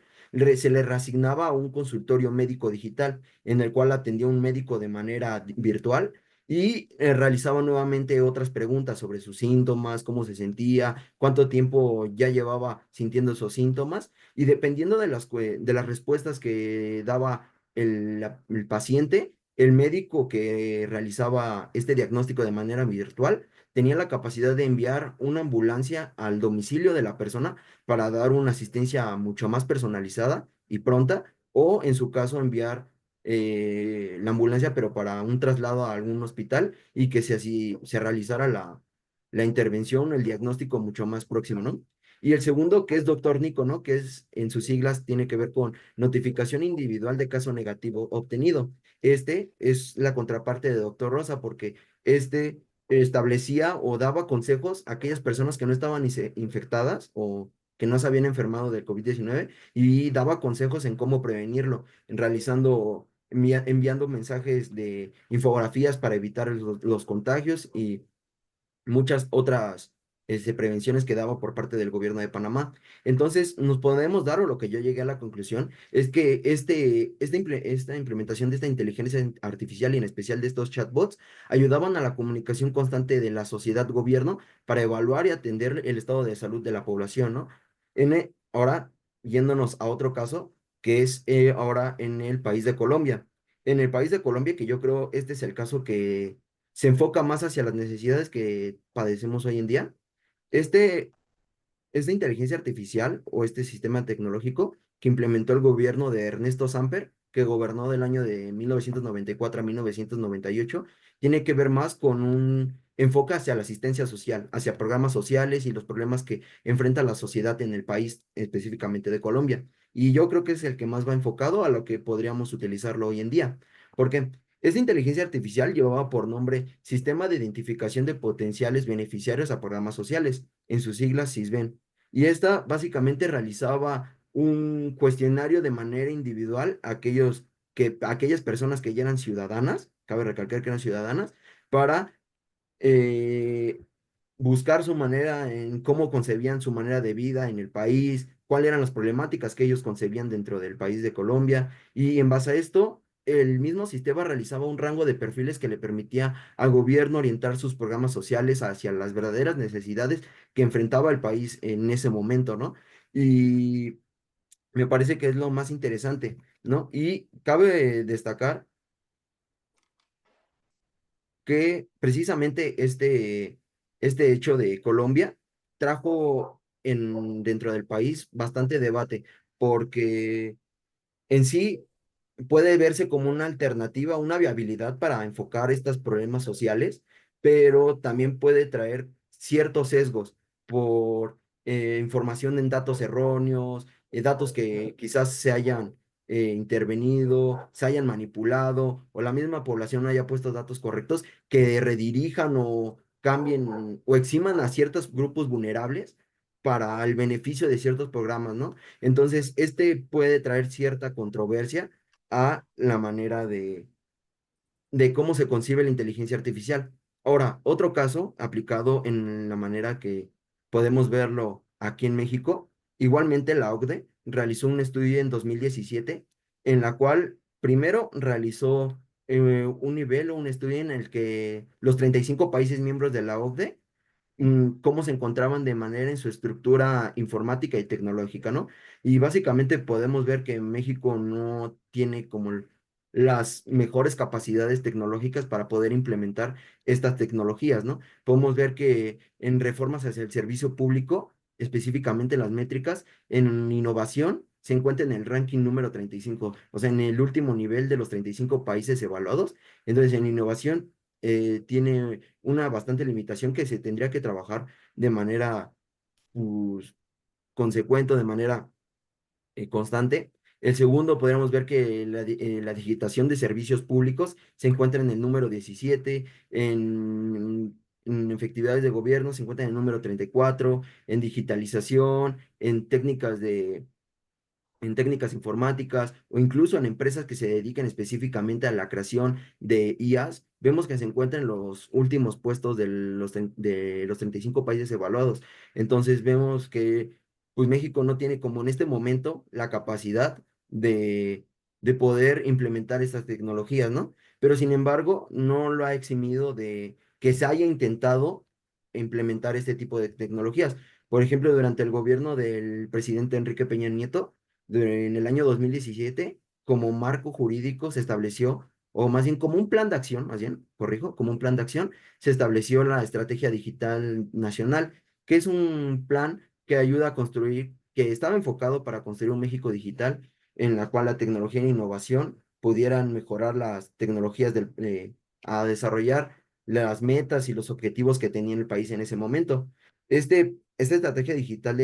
se le reasignaba a un consultorio médico digital en el cual atendía un médico de manera virtual y realizaba nuevamente otras preguntas sobre sus síntomas, cómo se sentía, cuánto tiempo ya llevaba sintiendo esos síntomas, y dependiendo de las respuestas que daba el paciente, el médico que realizaba este diagnóstico de manera virtual tenía la capacidad de enviar una ambulancia al domicilio de la persona para dar una asistencia mucho más personalizada y pronta, o en su caso enviar la ambulancia, pero para un traslado a algún hospital y que así se realizara la intervención, el diagnóstico mucho más próximo, ¿no? Y el segundo, que es Doctor Nico, ¿no? Que es, en sus siglas, tiene que ver con notificación individual de caso negativo obtenido. Este es la contraparte de Doctor Rosa, porque este establecía o daba consejos a aquellas personas que no estaban infectadas o que no se habían enfermado del COVID-19 y daba consejos en cómo prevenirlo, realizando, enviando mensajes de infografías para evitar los contagios y muchas otras prevenciones que daba por parte del gobierno de Panamá. Entonces, nos podemos dar, o lo que yo llegué a la conclusión, es que esta implementación de esta inteligencia artificial y en especial de estos chatbots ayudaban a la comunicación constante de la sociedad-gobierno para evaluar y atender el estado de salud de la población, ¿no? Ahora, yéndonos a otro caso, que es ahora en el país de Colombia. En el país de Colombia, que yo creo este es el caso que se enfoca más hacia las necesidades que padecemos hoy en día. Este, esta inteligencia artificial o este sistema tecnológico que implementó el gobierno de Ernesto Samper, que gobernó del año de 1994 a 1998, tiene que ver más con un enfoque hacia la asistencia social, hacia programas sociales y los problemas que enfrenta la sociedad en el país, específicamente de Colombia. Y yo creo que es el que más va enfocado a lo que podríamos utilizarlo hoy en día. Porque esta inteligencia artificial llevaba por nombre Sistema de Identificación de Potenciales Beneficiarios a Programas Sociales, en sus siglas SISBEN. Y esta básicamente realizaba un cuestionario de manera individual a aquellas personas que ya eran ciudadanas, cabe recalcar que eran ciudadanas, para eh, buscar su manera en cómo concebían su manera de vida en el país, cuáles eran las problemáticas que ellos concebían dentro del país de Colombia. Y en base a esto, el mismo sistema realizaba un rango de perfiles que le permitía al gobierno orientar sus programas sociales hacia las verdaderas necesidades que enfrentaba el país en ese momento, ¿no? Y me parece que es lo más interesante, ¿no? Y cabe destacar que precisamente este hecho de Colombia trajo dentro del país bastante debate, porque en sí puede verse como una alternativa, una viabilidad para enfocar estos problemas sociales, pero también puede traer ciertos sesgos por información en datos erróneos, datos que quizás se hayan intervenido, se hayan manipulado, o la misma población no haya puesto datos correctos que redirijan o cambien o eximan a ciertos grupos vulnerables para el beneficio de ciertos programas, ¿no? Entonces, este puede traer cierta controversia a la manera de cómo se concibe la inteligencia artificial. Ahora, otro caso aplicado en la manera que podemos verlo aquí en México, igualmente la OCDE realizó un estudio en 2017 en la cual primero realizó un nivel o un estudio en el que los 35 países miembros de la OCDE cómo se encontraban de manera en su estructura informática y tecnológica, ¿no? Y básicamente podemos ver que México no tiene como las mejores capacidades tecnológicas para poder implementar estas tecnologías, ¿no? Podemos ver que en reformas hacia el servicio público, específicamente las métricas, en innovación, se encuentra en el ranking número 35, o sea, en el último nivel de los 35 países evaluados. Entonces, en innovación tiene una bastante limitación que se tendría que trabajar de manera pues, consecuente, de manera constante. El segundo, podríamos ver que la digitación de servicios públicos se encuentra en el número 17, en efectividades de gobierno se encuentra en el número 34, en digitalización, en técnicas informáticas o incluso en empresas que se dedican específicamente a la creación de IAs, vemos que se encuentran en los últimos puestos de los 35 países evaluados. Entonces vemos que pues México no tiene como en este momento la capacidad de poder implementar estas tecnologías, ¿no? Pero sin embargo, no lo ha eximido de que se haya intentado implementar este tipo de tecnologías. Por ejemplo, durante el gobierno del presidente Enrique Peña Nieto, en el año 2017 como marco jurídico se estableció, o más bien como un plan de acción, más bien, corrijo, como un plan de acción, se estableció la Estrategia Digital Nacional, que es un plan que ayuda a construir, que estaba enfocado para construir un México digital en la cual la tecnología e innovación pudieran mejorar las tecnologías a desarrollar las metas y los objetivos que tenía el país en ese momento. Esta estrategia digital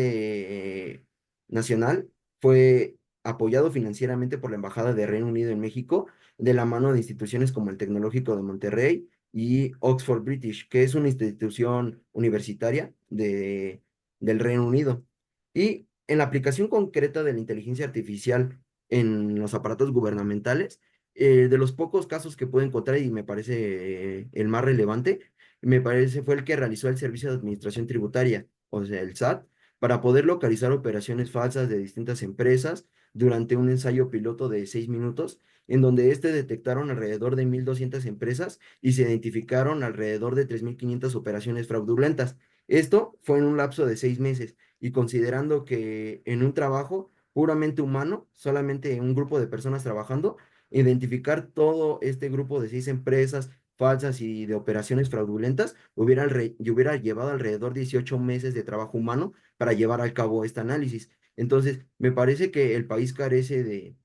nacional fue apoyado financieramente por la Embajada de Reino Unido en México, de la mano de instituciones como el Tecnológico de Monterrey y Oxford British, que es una institución universitaria del Reino Unido. Y en la aplicación concreta de la inteligencia artificial en los aparatos gubernamentales, de los pocos casos que puedo encontrar, y me parece el más relevante, me parece fue el que realizó el Servicio de Administración Tributaria, o sea, el SAT, para poder localizar operaciones falsas de distintas empresas durante un ensayo piloto de 6 minutos, en donde detectaron alrededor de 1,200 empresas y se identificaron alrededor de 3,500 operaciones fraudulentas. Esto fue en un lapso de 6 meses, y considerando que en un trabajo puramente humano, solamente un grupo de personas trabajando, identificar todo este grupo de 6 empresas falsas y de operaciones fraudulentas, hubiera llevado alrededor de 18 meses de trabajo humano para llevar a cabo este análisis. Entonces, me parece que el país carece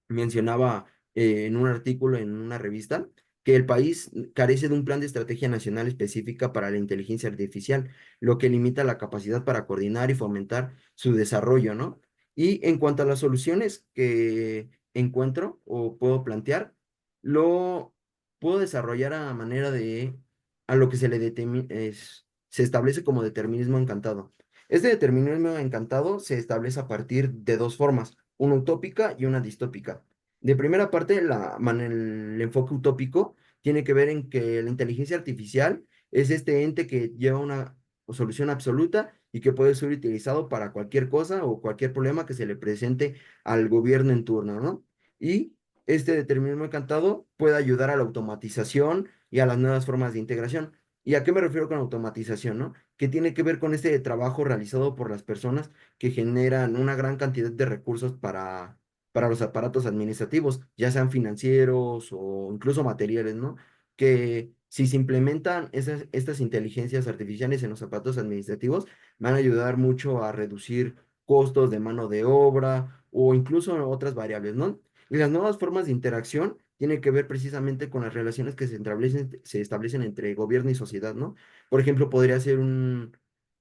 mencionaba en un artículo en una revista, que el país carece de un plan de estrategia nacional específica para la inteligencia artificial, lo que limita la capacidad para coordinar y fomentar su desarrollo, ¿no? Y en cuanto a las soluciones que encuentro o puedo plantear, lo puedo desarrollar a lo que se establece como determinismo encantado. Este determinismo encantado se establece a partir de dos formas, una utópica y una distópica. De primera parte, el enfoque utópico tiene que ver en que la inteligencia artificial es este ente que lleva una solución absoluta y que puede ser utilizado para cualquier cosa o cualquier problema que se le presente al gobierno en turno, ¿no? Y este determinismo encantado puede ayudar a la automatización y a las nuevas formas de integración. ¿Y a qué me refiero con automatización, no? Que tiene que ver con este trabajo realizado por las personas que generan una gran cantidad de recursos para los aparatos administrativos, ya sean financieros o incluso materiales, ¿no? Que si se implementan estas inteligencias artificiales en los aparatos administrativos, van a ayudar mucho a reducir costos de mano de obra o incluso otras variables, ¿no? Y las nuevas formas de interacción tienen que ver precisamente con las relaciones que se establecen entre gobierno y sociedad, ¿no? Por ejemplo, podría ser un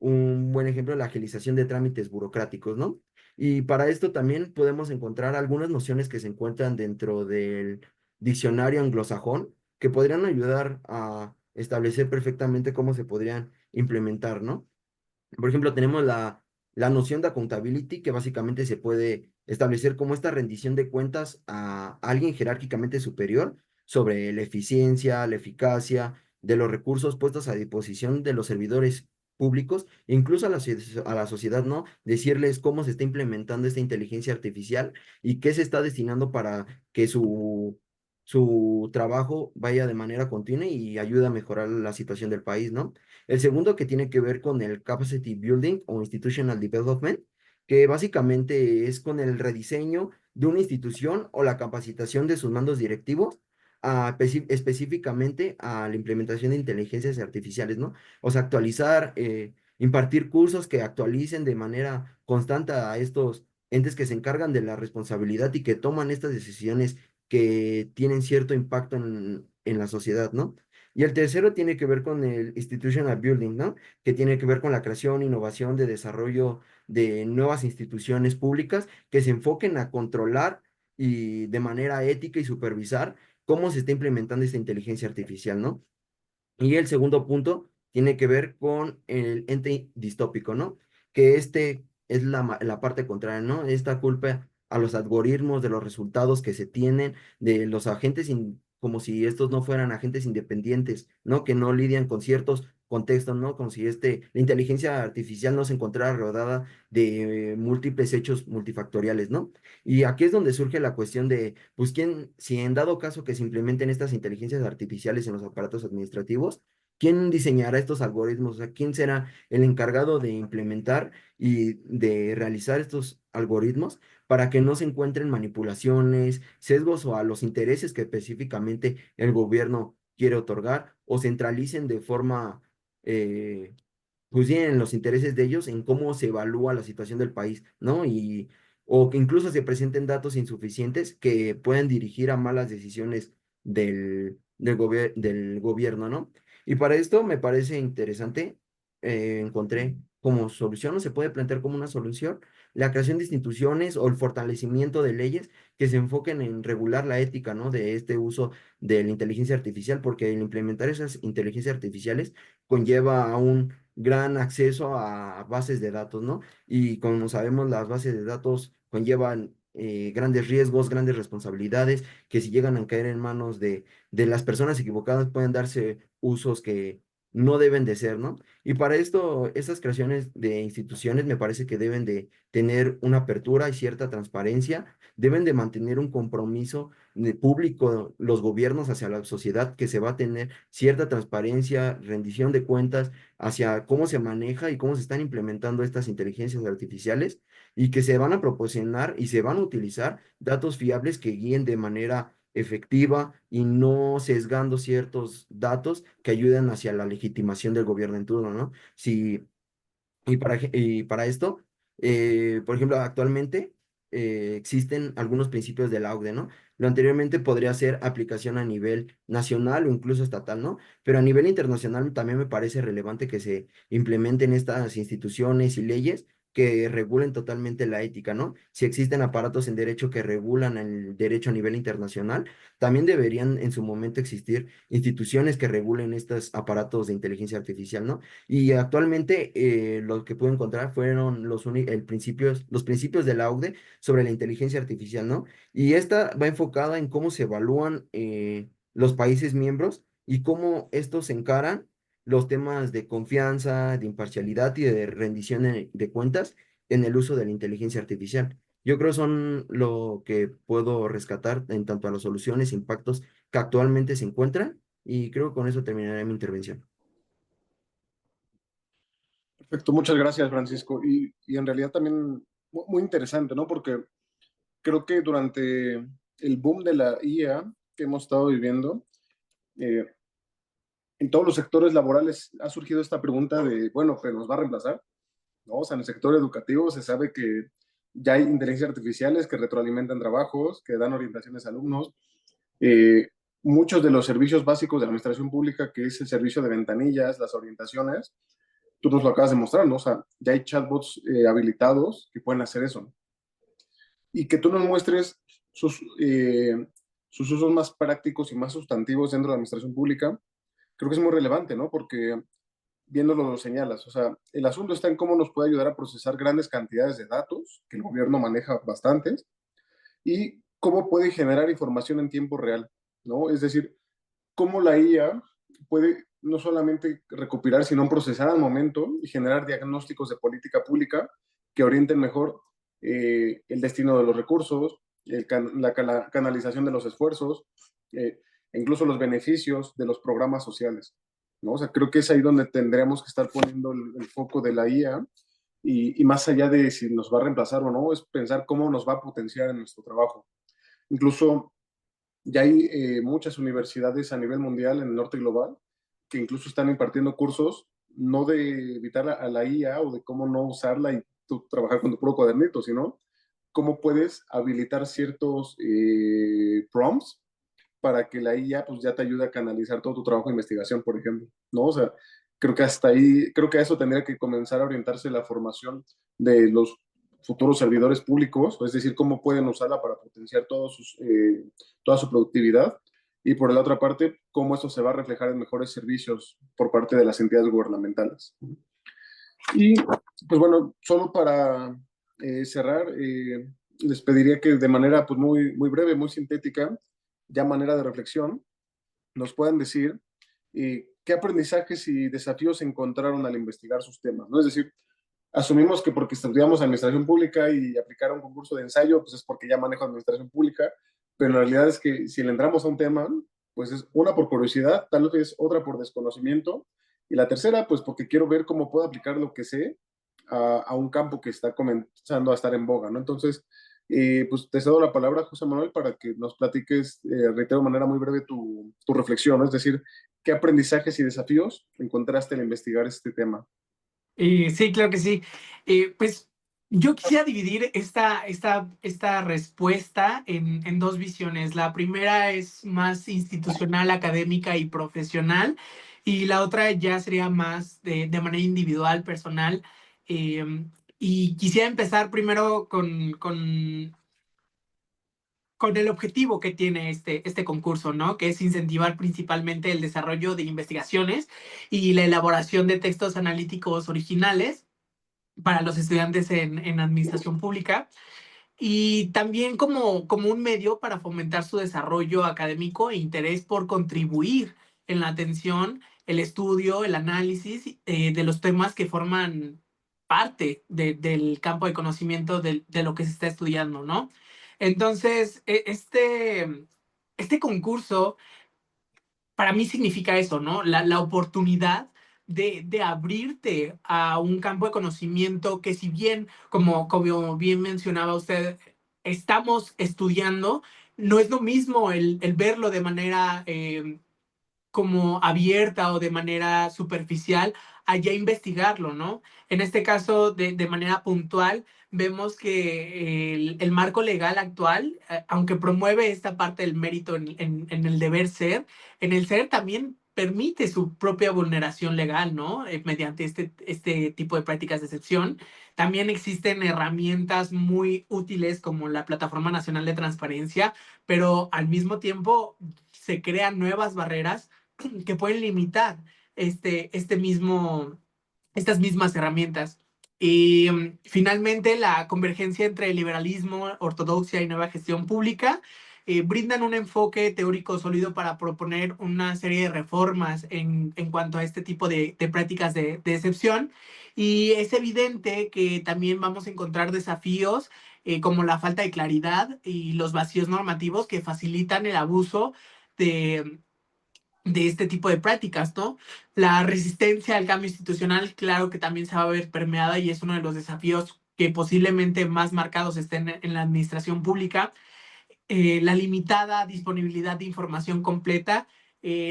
buen ejemplo la agilización de trámites burocráticos, ¿no? Y para esto también podemos encontrar algunas nociones que se encuentran dentro del diccionario anglosajón que podrían ayudar a establecer perfectamente cómo se podrían implementar, ¿no? Por ejemplo, tenemos la noción de accountability, que básicamente se puede establecer como esta rendición de cuentas a alguien jerárquicamente superior sobre la eficiencia, la eficacia de los recursos puestos a disposición de los servidores públicos, e incluso a la sociedad, ¿no? Decirles cómo se está implementando esta inteligencia artificial y qué se está destinando para que su trabajo vaya de manera continua y ayude a mejorar la situación del país, ¿no? El segundo, que tiene que ver con el Capacity Building o Institutional Development, que básicamente es con el rediseño de una institución o la capacitación de sus mandos directivos específicamente a la implementación de inteligencias artificiales, ¿no? O sea, impartir cursos que actualicen de manera constante a estos entes que se encargan de la responsabilidad y que toman estas decisiones que tienen cierto impacto en la sociedad, ¿no? Y el tercero tiene que ver con el institutional building, ¿no? Que tiene que ver con la creación, innovación, de desarrollo de nuevas instituciones públicas que se enfoquen a controlar y de manera ética y supervisar cómo se está implementando esta inteligencia artificial, ¿no? Y el segundo punto tiene que ver con el ente distópico, ¿no? Que es la parte contraria, ¿no? Esta culpa a los algoritmos, de los resultados que se tienen, de los agentes, como si estos no fueran agentes independientes, ¿no? Que no lidian con ciertos contextos, ¿no? Como si la inteligencia artificial no se encontrara rodeada de múltiples hechos multifactoriales, ¿no? Y aquí es donde surge la cuestión de, pues, si en dado caso que se implementen estas inteligencias artificiales en los aparatos administrativos, ¿quién diseñará estos algoritmos? O sea, ¿quién será el encargado de implementar y de realizar estos algoritmos para que no se encuentren manipulaciones, sesgos o a los intereses que específicamente el gobierno quiere otorgar o centralicen de forma, eh, pues sí, en los intereses de ellos, en cómo se evalúa la situación del país, ¿no? O que incluso se presenten datos insuficientes que pueden dirigir a malas decisiones del gobierno, ¿no? Y para esto me parece interesante encontré como solución, o se puede plantear como una solución, la creación de instituciones o el fortalecimiento de leyes que se enfoquen en regular la ética, ¿no? De este uso de la inteligencia artificial, porque el implementar esas inteligencias artificiales conlleva a un gran acceso a bases de datos, ¿no? Y como sabemos, las bases de datos conllevan grandes riesgos, grandes responsabilidades, que si llegan a caer en manos de las personas equivocadas pueden darse usos que no deben de ser, ¿no? Y para esto, estas creaciones de instituciones me parece que deben de tener una apertura y cierta transparencia, deben de mantener un compromiso público los gobiernos hacia la sociedad, que se va a tener cierta transparencia, rendición de cuentas hacia cómo se maneja y cómo se están implementando estas inteligencias artificiales y que se van a proporcionar y se van a utilizar datos fiables que guíen de manera efectiva y no sesgando ciertos datos que ayuden hacia la legitimación del gobierno en turno, ¿no? Si y para esto, por ejemplo, actualmente existen algunos principios de la OCDE, ¿no? Lo anteriormente podría ser aplicación a nivel nacional o incluso estatal, ¿no? Pero a nivel internacional también me parece relevante que se implementen estas instituciones y leyes que regulen totalmente la ética, ¿no? Si existen aparatos en derecho que regulan el derecho a nivel internacional, también deberían en su momento existir instituciones que regulen estos aparatos de inteligencia artificial, ¿no? Y actualmente lo que pude encontrar fueron los principios de la OCDE sobre la inteligencia artificial, ¿no? Y esta va enfocada en cómo se evalúan los países miembros y cómo estos encaran los temas de confianza, de imparcialidad y de rendición de cuentas en el uso de la inteligencia artificial. Yo creo son lo que puedo rescatar en tanto a las soluciones e impactos que actualmente se encuentran y creo que con eso terminaré mi intervención. Perfecto, muchas gracias, Francisco. Y en realidad también muy interesante, ¿no? Porque creo que durante el boom de la IA que hemos estado viviendo, eh, en todos los sectores laborales ha surgido esta pregunta de, bueno, ¿pero nos va a reemplazar? ¿No? O sea, en el sector educativo se sabe que ya hay inteligencias artificiales que retroalimentan trabajos, que dan orientaciones a alumnos. Eh, Muchos de los servicios básicos de la administración pública, que es el servicio de ventanillas, las orientaciones, tú nos lo acabas de mostrar, ¿no? O sea, ya hay chatbots habilitados que pueden hacer eso. Y que tú nos muestres sus usos más prácticos y más sustantivos dentro de la administración pública, creo que es muy relevante, ¿no? Porque viéndolo lo señalas, o sea, el asunto está en cómo nos puede ayudar a procesar grandes cantidades de datos, que el gobierno maneja bastantes, y cómo puede generar información en tiempo real, ¿no? Es decir, cómo la IA puede no solamente recopilar, sino procesar al momento y generar diagnósticos de política pública que orienten mejor el destino de los recursos, la canalización de los esfuerzos, eh, e incluso los beneficios de los programas sociales, ¿no? O sea, creo que es ahí donde tendremos que estar poniendo el foco de la IA y más allá de si nos va a reemplazar o no, es pensar cómo nos va a potenciar en nuestro trabajo. Incluso ya hay muchas universidades a nivel mundial en el norte global que incluso están impartiendo cursos no de evitar a la IA o de cómo no usarla y tú trabajar con tu puro cuadernito, sino cómo puedes habilitar ciertos prompts para que la IA pues ya te ayude a canalizar todo tu trabajo de investigación, por ejemplo, ¿no? O sea, creo que hasta ahí, creo que a eso tendría que comenzar a orientarse la formación de los futuros servidores públicos, es decir, cómo pueden usarla para potenciar toda su productividad. Y por la otra parte, cómo esto se va a reflejar en mejores servicios por parte de las entidades gubernamentales. Y pues bueno, solo para cerrar, les pediría que de manera pues muy breve, muy sintética, ya manera de reflexión, nos puedan decir qué aprendizajes y desafíos encontraron al investigar sus temas, ¿no? Es decir, asumimos que porque estudiamos administración pública y aplicar un concurso de ensayo, pues es porque ya manejo administración pública, pero en realidad es que si le entramos a un tema, pues es una por curiosidad, tal vez otra por desconocimiento, y la tercera, pues porque quiero ver cómo puedo aplicar lo que sé a un campo que está comenzando a estar en boga, ¿no? Entonces, pues te cedo la palabra, José Manuel, para que nos platiques, reitero de manera muy breve tu reflexión, ¿no? Es decir, ¿qué aprendizajes y desafíos encontraste al investigar este tema? Sí, claro que sí. Pues yo quisiera dividir esta respuesta en dos visiones. La primera es más institucional, académica y profesional, y la otra ya sería más de manera individual, personal. eh, y quisiera empezar primero con el objetivo que tiene este concurso, ¿no? Que es incentivar principalmente el desarrollo de investigaciones y la elaboración de textos analíticos originales para los estudiantes en administración pública y también como un medio para fomentar su desarrollo académico e interés por contribuir en la atención, el estudio, el análisis de los temas que forman parte del campo de conocimiento de lo que se está estudiando, ¿no? Entonces, este concurso para mí significa eso, ¿no? La oportunidad de abrirte a un campo de conocimiento que si bien, como bien mencionaba usted, estamos estudiando, no es lo mismo el verlo de manera como abierta o de manera superficial a ya investigarlo, ¿no? En este caso, de manera puntual, vemos que el marco legal actual, aunque promueve esta parte del mérito en el deber ser, en el ser también permite su propia vulneración legal, ¿no? Mediante este tipo de prácticas de excepción. También existen herramientas muy útiles como la Plataforma Nacional de Transparencia, pero al mismo tiempo se crean nuevas barreras que pueden limitar estas mismas herramientas. Y finalmente, la convergencia entre liberalismo, ortodoxia y nueva gestión pública brindan un enfoque teórico sólido para proponer una serie de reformas en cuanto a este tipo de prácticas de excepción. Y es evidente que también vamos a encontrar desafíos como la falta de claridad y los vacíos normativos que facilitan el abuso de, de este tipo de prácticas, ¿no? La resistencia al cambio institucional, claro que también se va a ver permeada y es uno de los desafíos que posiblemente más marcados estén en la administración pública. La limitada disponibilidad de información completa,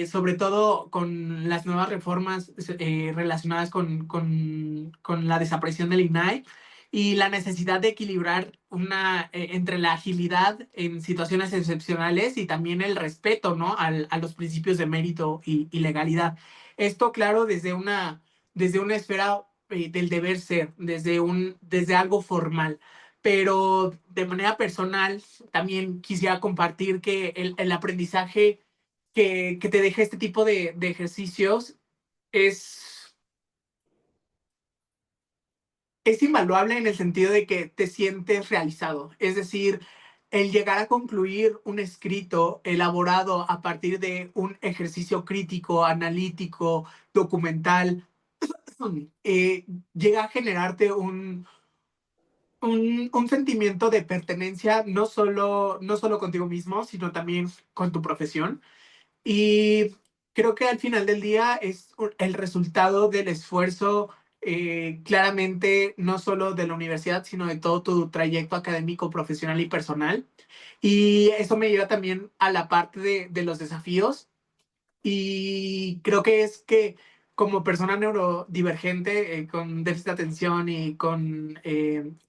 sobre todo con las nuevas reformas relacionadas con la desaparición del INAI y la necesidad de equilibrar entre la agilidad en situaciones excepcionales y también el respeto, ¿no? A los principios de mérito y legalidad. Esto, claro, desde una esfera del deber ser, desde algo formal, pero de manera personal también quisiera compartir que el aprendizaje que te deja este tipo de ejercicios es, es invaluable en el sentido de que te sientes realizado. Es decir, el llegar a concluir un escrito elaborado a partir de un ejercicio crítico, analítico, documental, eh, llega a generarte un sentimiento de pertenencia no solo contigo mismo, sino también con tu profesión. Y creo que al final del día es el resultado del esfuerzo, claramente, no solo de la universidad, sino de todo tu trayecto académico, profesional y personal. Y eso me lleva también a la parte de los desafíos y creo que es que como persona neurodivergente con déficit de atención y con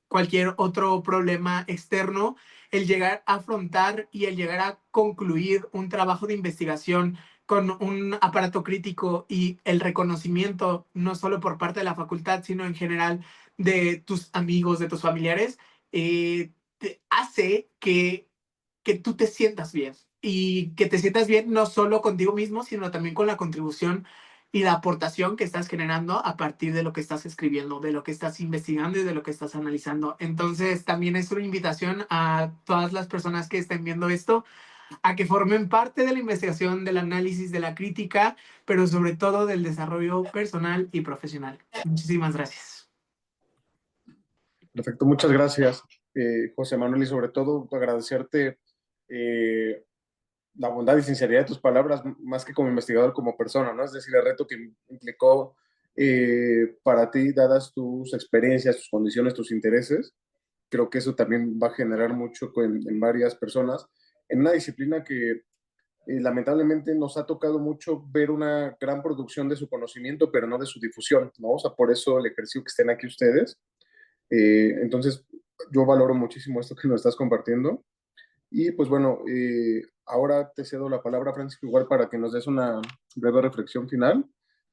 cualquier otro problema externo, el llegar a afrontar y el llegar a concluir un trabajo de investigación con un aparato crítico y el reconocimiento, no solo por parte de la facultad, sino en general de tus amigos, de tus familiares, te hace que tú te sientas bien y que te sientas bien no solo contigo mismo, sino también con la contribución y la aportación que estás generando a partir de lo que estás escribiendo, de lo que estás investigando y de lo que estás analizando. Entonces, también es una invitación a todas las personas que estén viendo esto a que formen parte de la investigación, del análisis, de la crítica, pero sobre todo del desarrollo personal y profesional. Muchísimas gracias. Perfecto, muchas gracias, José Manuel, y sobre todo agradecerte eh, la bondad y sinceridad de tus palabras, más que como investigador, como persona, ¿no? Es decir, el reto que implicó para ti, dadas tus experiencias, tus condiciones, tus intereses. Creo que eso también va a generar mucho en varias personas, en una disciplina que lamentablemente nos ha tocado mucho ver una gran producción de su conocimiento, pero no de su difusión, ¿no? O sea, por eso el ejercicio que estén aquí ustedes. Entonces, yo valoro muchísimo esto que nos estás compartiendo. Y pues bueno, Ahora te cedo la palabra, Francisco, igual para que nos des una breve reflexión final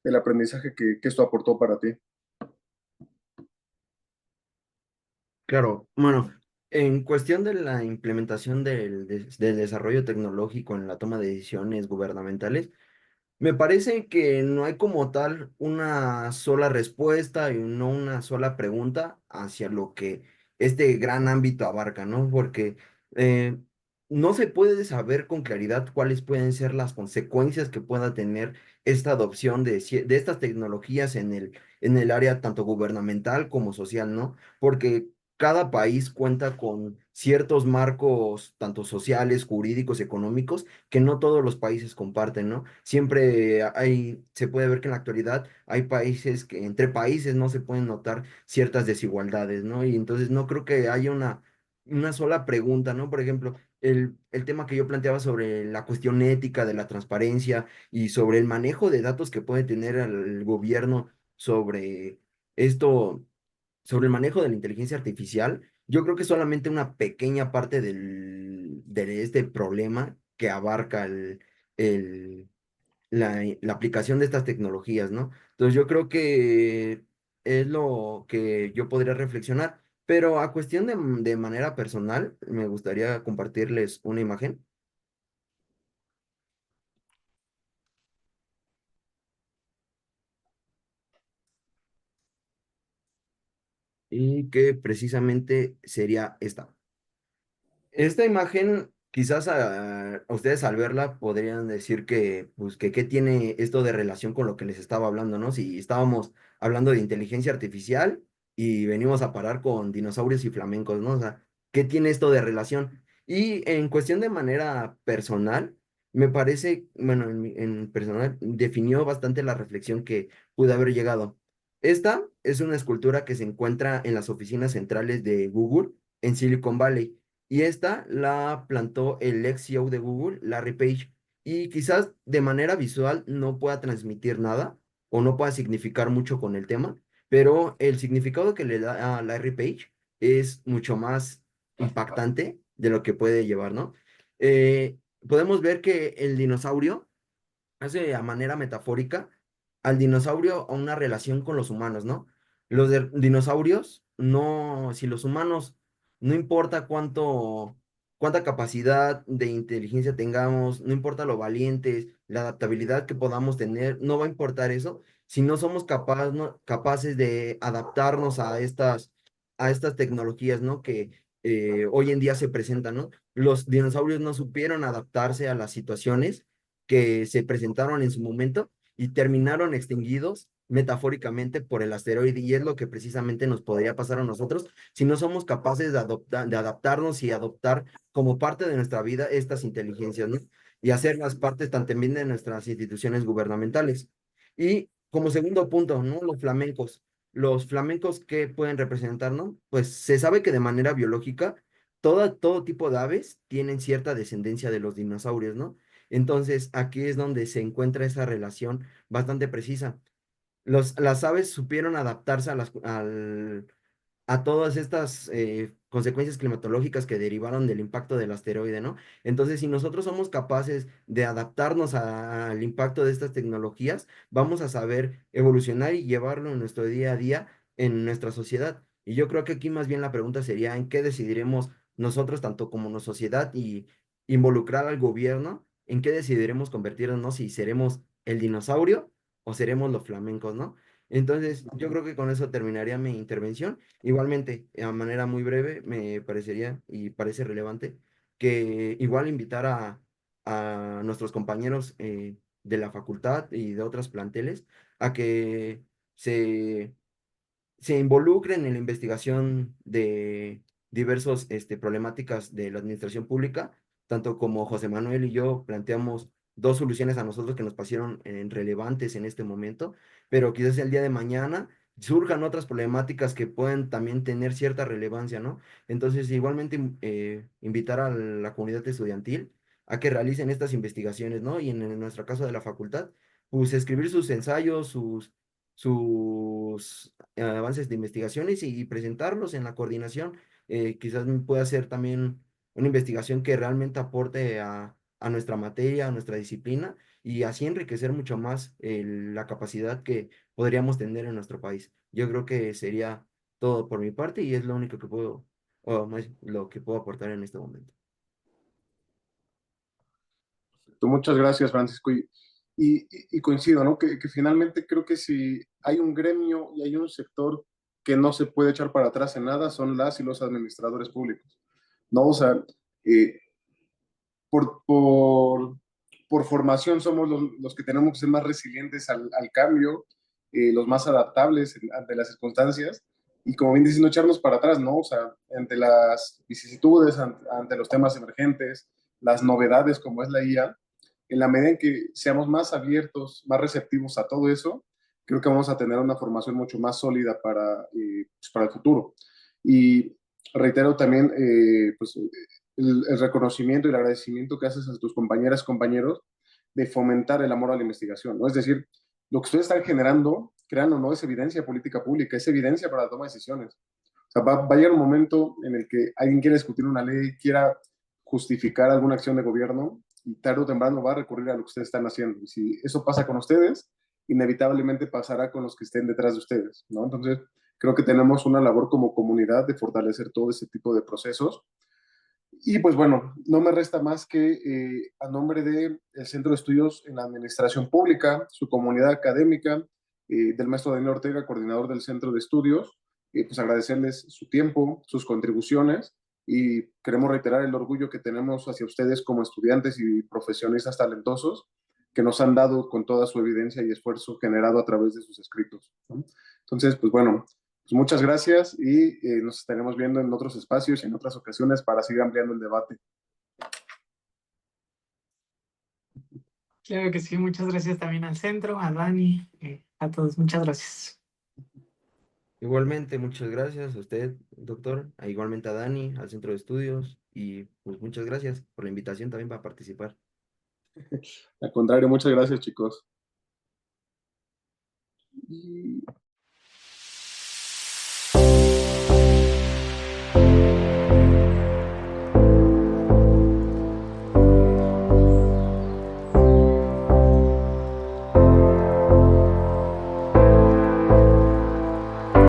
del aprendizaje que esto aportó para ti. Claro, bueno, en cuestión de la implementación del desarrollo tecnológico en la toma de decisiones gubernamentales, me parece que no hay como tal una sola respuesta y no una sola pregunta hacia lo que este gran ámbito abarca, ¿no? Porque eh, no se puede saber con claridad cuáles pueden ser las consecuencias que pueda tener esta adopción de estas tecnologías en el área tanto gubernamental como social, ¿no? Porque cada país cuenta con ciertos marcos, tanto sociales, jurídicos, económicos, que no todos los países comparten, ¿no? Siempre se puede ver que en la actualidad hay países que entre países no se pueden notar ciertas desigualdades, ¿no? Y entonces no creo que haya una sola pregunta, ¿no? Por ejemplo, el tema que yo planteaba sobre la cuestión ética de la transparencia y sobre el manejo de datos que puede tener el gobierno sobre esto, sobre el manejo de la inteligencia artificial, yo creo que solamente una pequeña parte de este problema que abarca la aplicación de estas tecnologías, ¿no? Entonces yo creo que es lo que yo podría reflexionar, pero a cuestión de manera personal, me gustaría compartirles una imagen y que precisamente sería esta. Esta imagen, quizás a ustedes al verla podrían decir que, pues, que qué tiene esto de relación con lo que les estaba hablando, ¿no? Si estábamos hablando de inteligencia artificial y venimos a parar con dinosaurios y flamencos, ¿no? O sea, ¿qué tiene esto de relación? Y en cuestión de manera personal, me parece, bueno, en personal, definió bastante la reflexión que pude haber llegado. Esta es una escultura que se encuentra en las oficinas centrales de Google en Silicon Valley y esta la plantó el ex CEO de Google, Larry Page. Y quizás de manera visual no pueda transmitir nada o no pueda significar mucho con el tema, pero el significado que le da a Larry Page es mucho más impactante de lo que puede llevar, ¿no? Eh, Podemos ver que el dinosaurio hace a manera metafórica al dinosaurio a una relación con los humanos, ¿no? Los dinosaurios, no, si los humanos, no importa cuánta capacidad de inteligencia tengamos, no importa lo valientes, la adaptabilidad que podamos tener, no va a importar eso si no somos capaces de adaptarnos a estas tecnologías, ¿no? Que hoy en día se presentan, ¿no? Los dinosaurios no supieron adaptarse a las situaciones que se presentaron en su momento y terminaron extinguidos metafóricamente por el asteroide y es lo que precisamente nos podría pasar a nosotros si no somos capaces de adaptarnos y adoptar como parte de nuestra vida estas inteligencias, ¿no? Y hacerlas partes también de nuestras instituciones gubernamentales. Y como segundo punto, ¿no? Los flamencos. Los flamencos, ¿qué pueden representar, no? Pues se sabe que de manera biológica todo tipo de aves tienen cierta descendencia de los dinosaurios, ¿no? Entonces, aquí es donde se encuentra esa relación bastante precisa. Las aves supieron adaptarse a todas estas consecuencias climatológicas que derivaron del impacto del asteroide, ¿no? Entonces, si nosotros somos capaces de adaptarnos al impacto de estas tecnologías, vamos a saber evolucionar y llevarlo en nuestro día a día en nuestra sociedad. Y yo creo que aquí más bien la pregunta sería en qué decidiremos nosotros, tanto como una sociedad, y involucrar al gobierno, en qué decidiremos convertirnos, ¿no? Si seremos el dinosaurio o seremos los flamencos, ¿no? Entonces, yo creo que con eso terminaría mi intervención. Igualmente, a manera muy breve, me parecería y parece relevante que igual invitar a nuestros compañeros de la facultad y de otros planteles a que se se involucren en la investigación de diversas problemáticas de la administración pública, tanto como José Manuel y yo planteamos dos soluciones a nosotros que nos parecieron relevantes en este momento, pero quizás el día de mañana surjan otras problemáticas que pueden también tener cierta relevancia, ¿no? Entonces, igualmente invitar a la comunidad estudiantil a que realicen estas investigaciones, ¿no? Y en nuestro caso de la facultad, pues escribir sus ensayos, sus avances de investigaciones y presentarlos en la coordinación. Quizás pueda ser también una investigación que realmente aporte a nuestra materia, a nuestra disciplina, y así enriquecer mucho más la capacidad que podríamos tener en nuestro país. Yo creo que sería todo por mi parte y es lo único que puedo, o más, lo que puedo aportar en este momento. Muchas gracias, Francisco. Y coincido, ¿no? Que finalmente creo que si hay un gremio y hay un sector que no se puede echar para atrás en nada, son las y los administradores públicos, ¿no? O sea, eh, por, por, por formación somos los que tenemos que ser más resilientes al cambio, los más adaptables ante las circunstancias, y como bien dices, no echarnos para atrás, ¿no? O sea, ante las vicisitudes, ante los temas emergentes, las novedades como es la IA, en la medida en que seamos más abiertos, más receptivos a todo eso, creo que vamos a tener una formación mucho más sólida pues para el futuro. Y reitero también pues, el reconocimiento y el agradecimiento que haces a tus compañeras y compañeros de fomentar el amor a la investigación, ¿no? Es decir, lo que ustedes están generando, crean o no, es evidencia política pública, es evidencia para la toma de decisiones. O sea, va a llegar un momento en el que alguien quiera discutir una ley, quiera justificar alguna acción de gobierno, y tarde o temprano va a recurrir a lo que ustedes están haciendo. Y si eso pasa con ustedes, inevitablemente pasará con los que estén detrás de ustedes, ¿no? Entonces, creo que tenemos una labor como comunidad de fortalecer todo ese tipo de procesos. Y pues bueno, no me resta más que a nombre del Centro de Estudios en la Administración Pública, su comunidad académica, del maestro Daniel Ortega, coordinador del Centro de Estudios, pues agradecerles su tiempo, sus contribuciones, y queremos reiterar el orgullo que tenemos hacia ustedes como estudiantes y profesionistas talentosos que nos han dado con toda su evidencia y esfuerzo generado a través de sus escritos, ¿no? Entonces, pues bueno, pues muchas gracias y nos estaremos viendo en otros espacios y en otras ocasiones para seguir ampliando el debate. Claro que sí, muchas gracias también al centro, a Dani, a todos, muchas gracias. Igualmente, muchas gracias a usted, doctor, igualmente a Dani, al Centro de Estudios, y pues muchas gracias por la invitación también para participar. Al contrario, muchas gracias, chicos. Y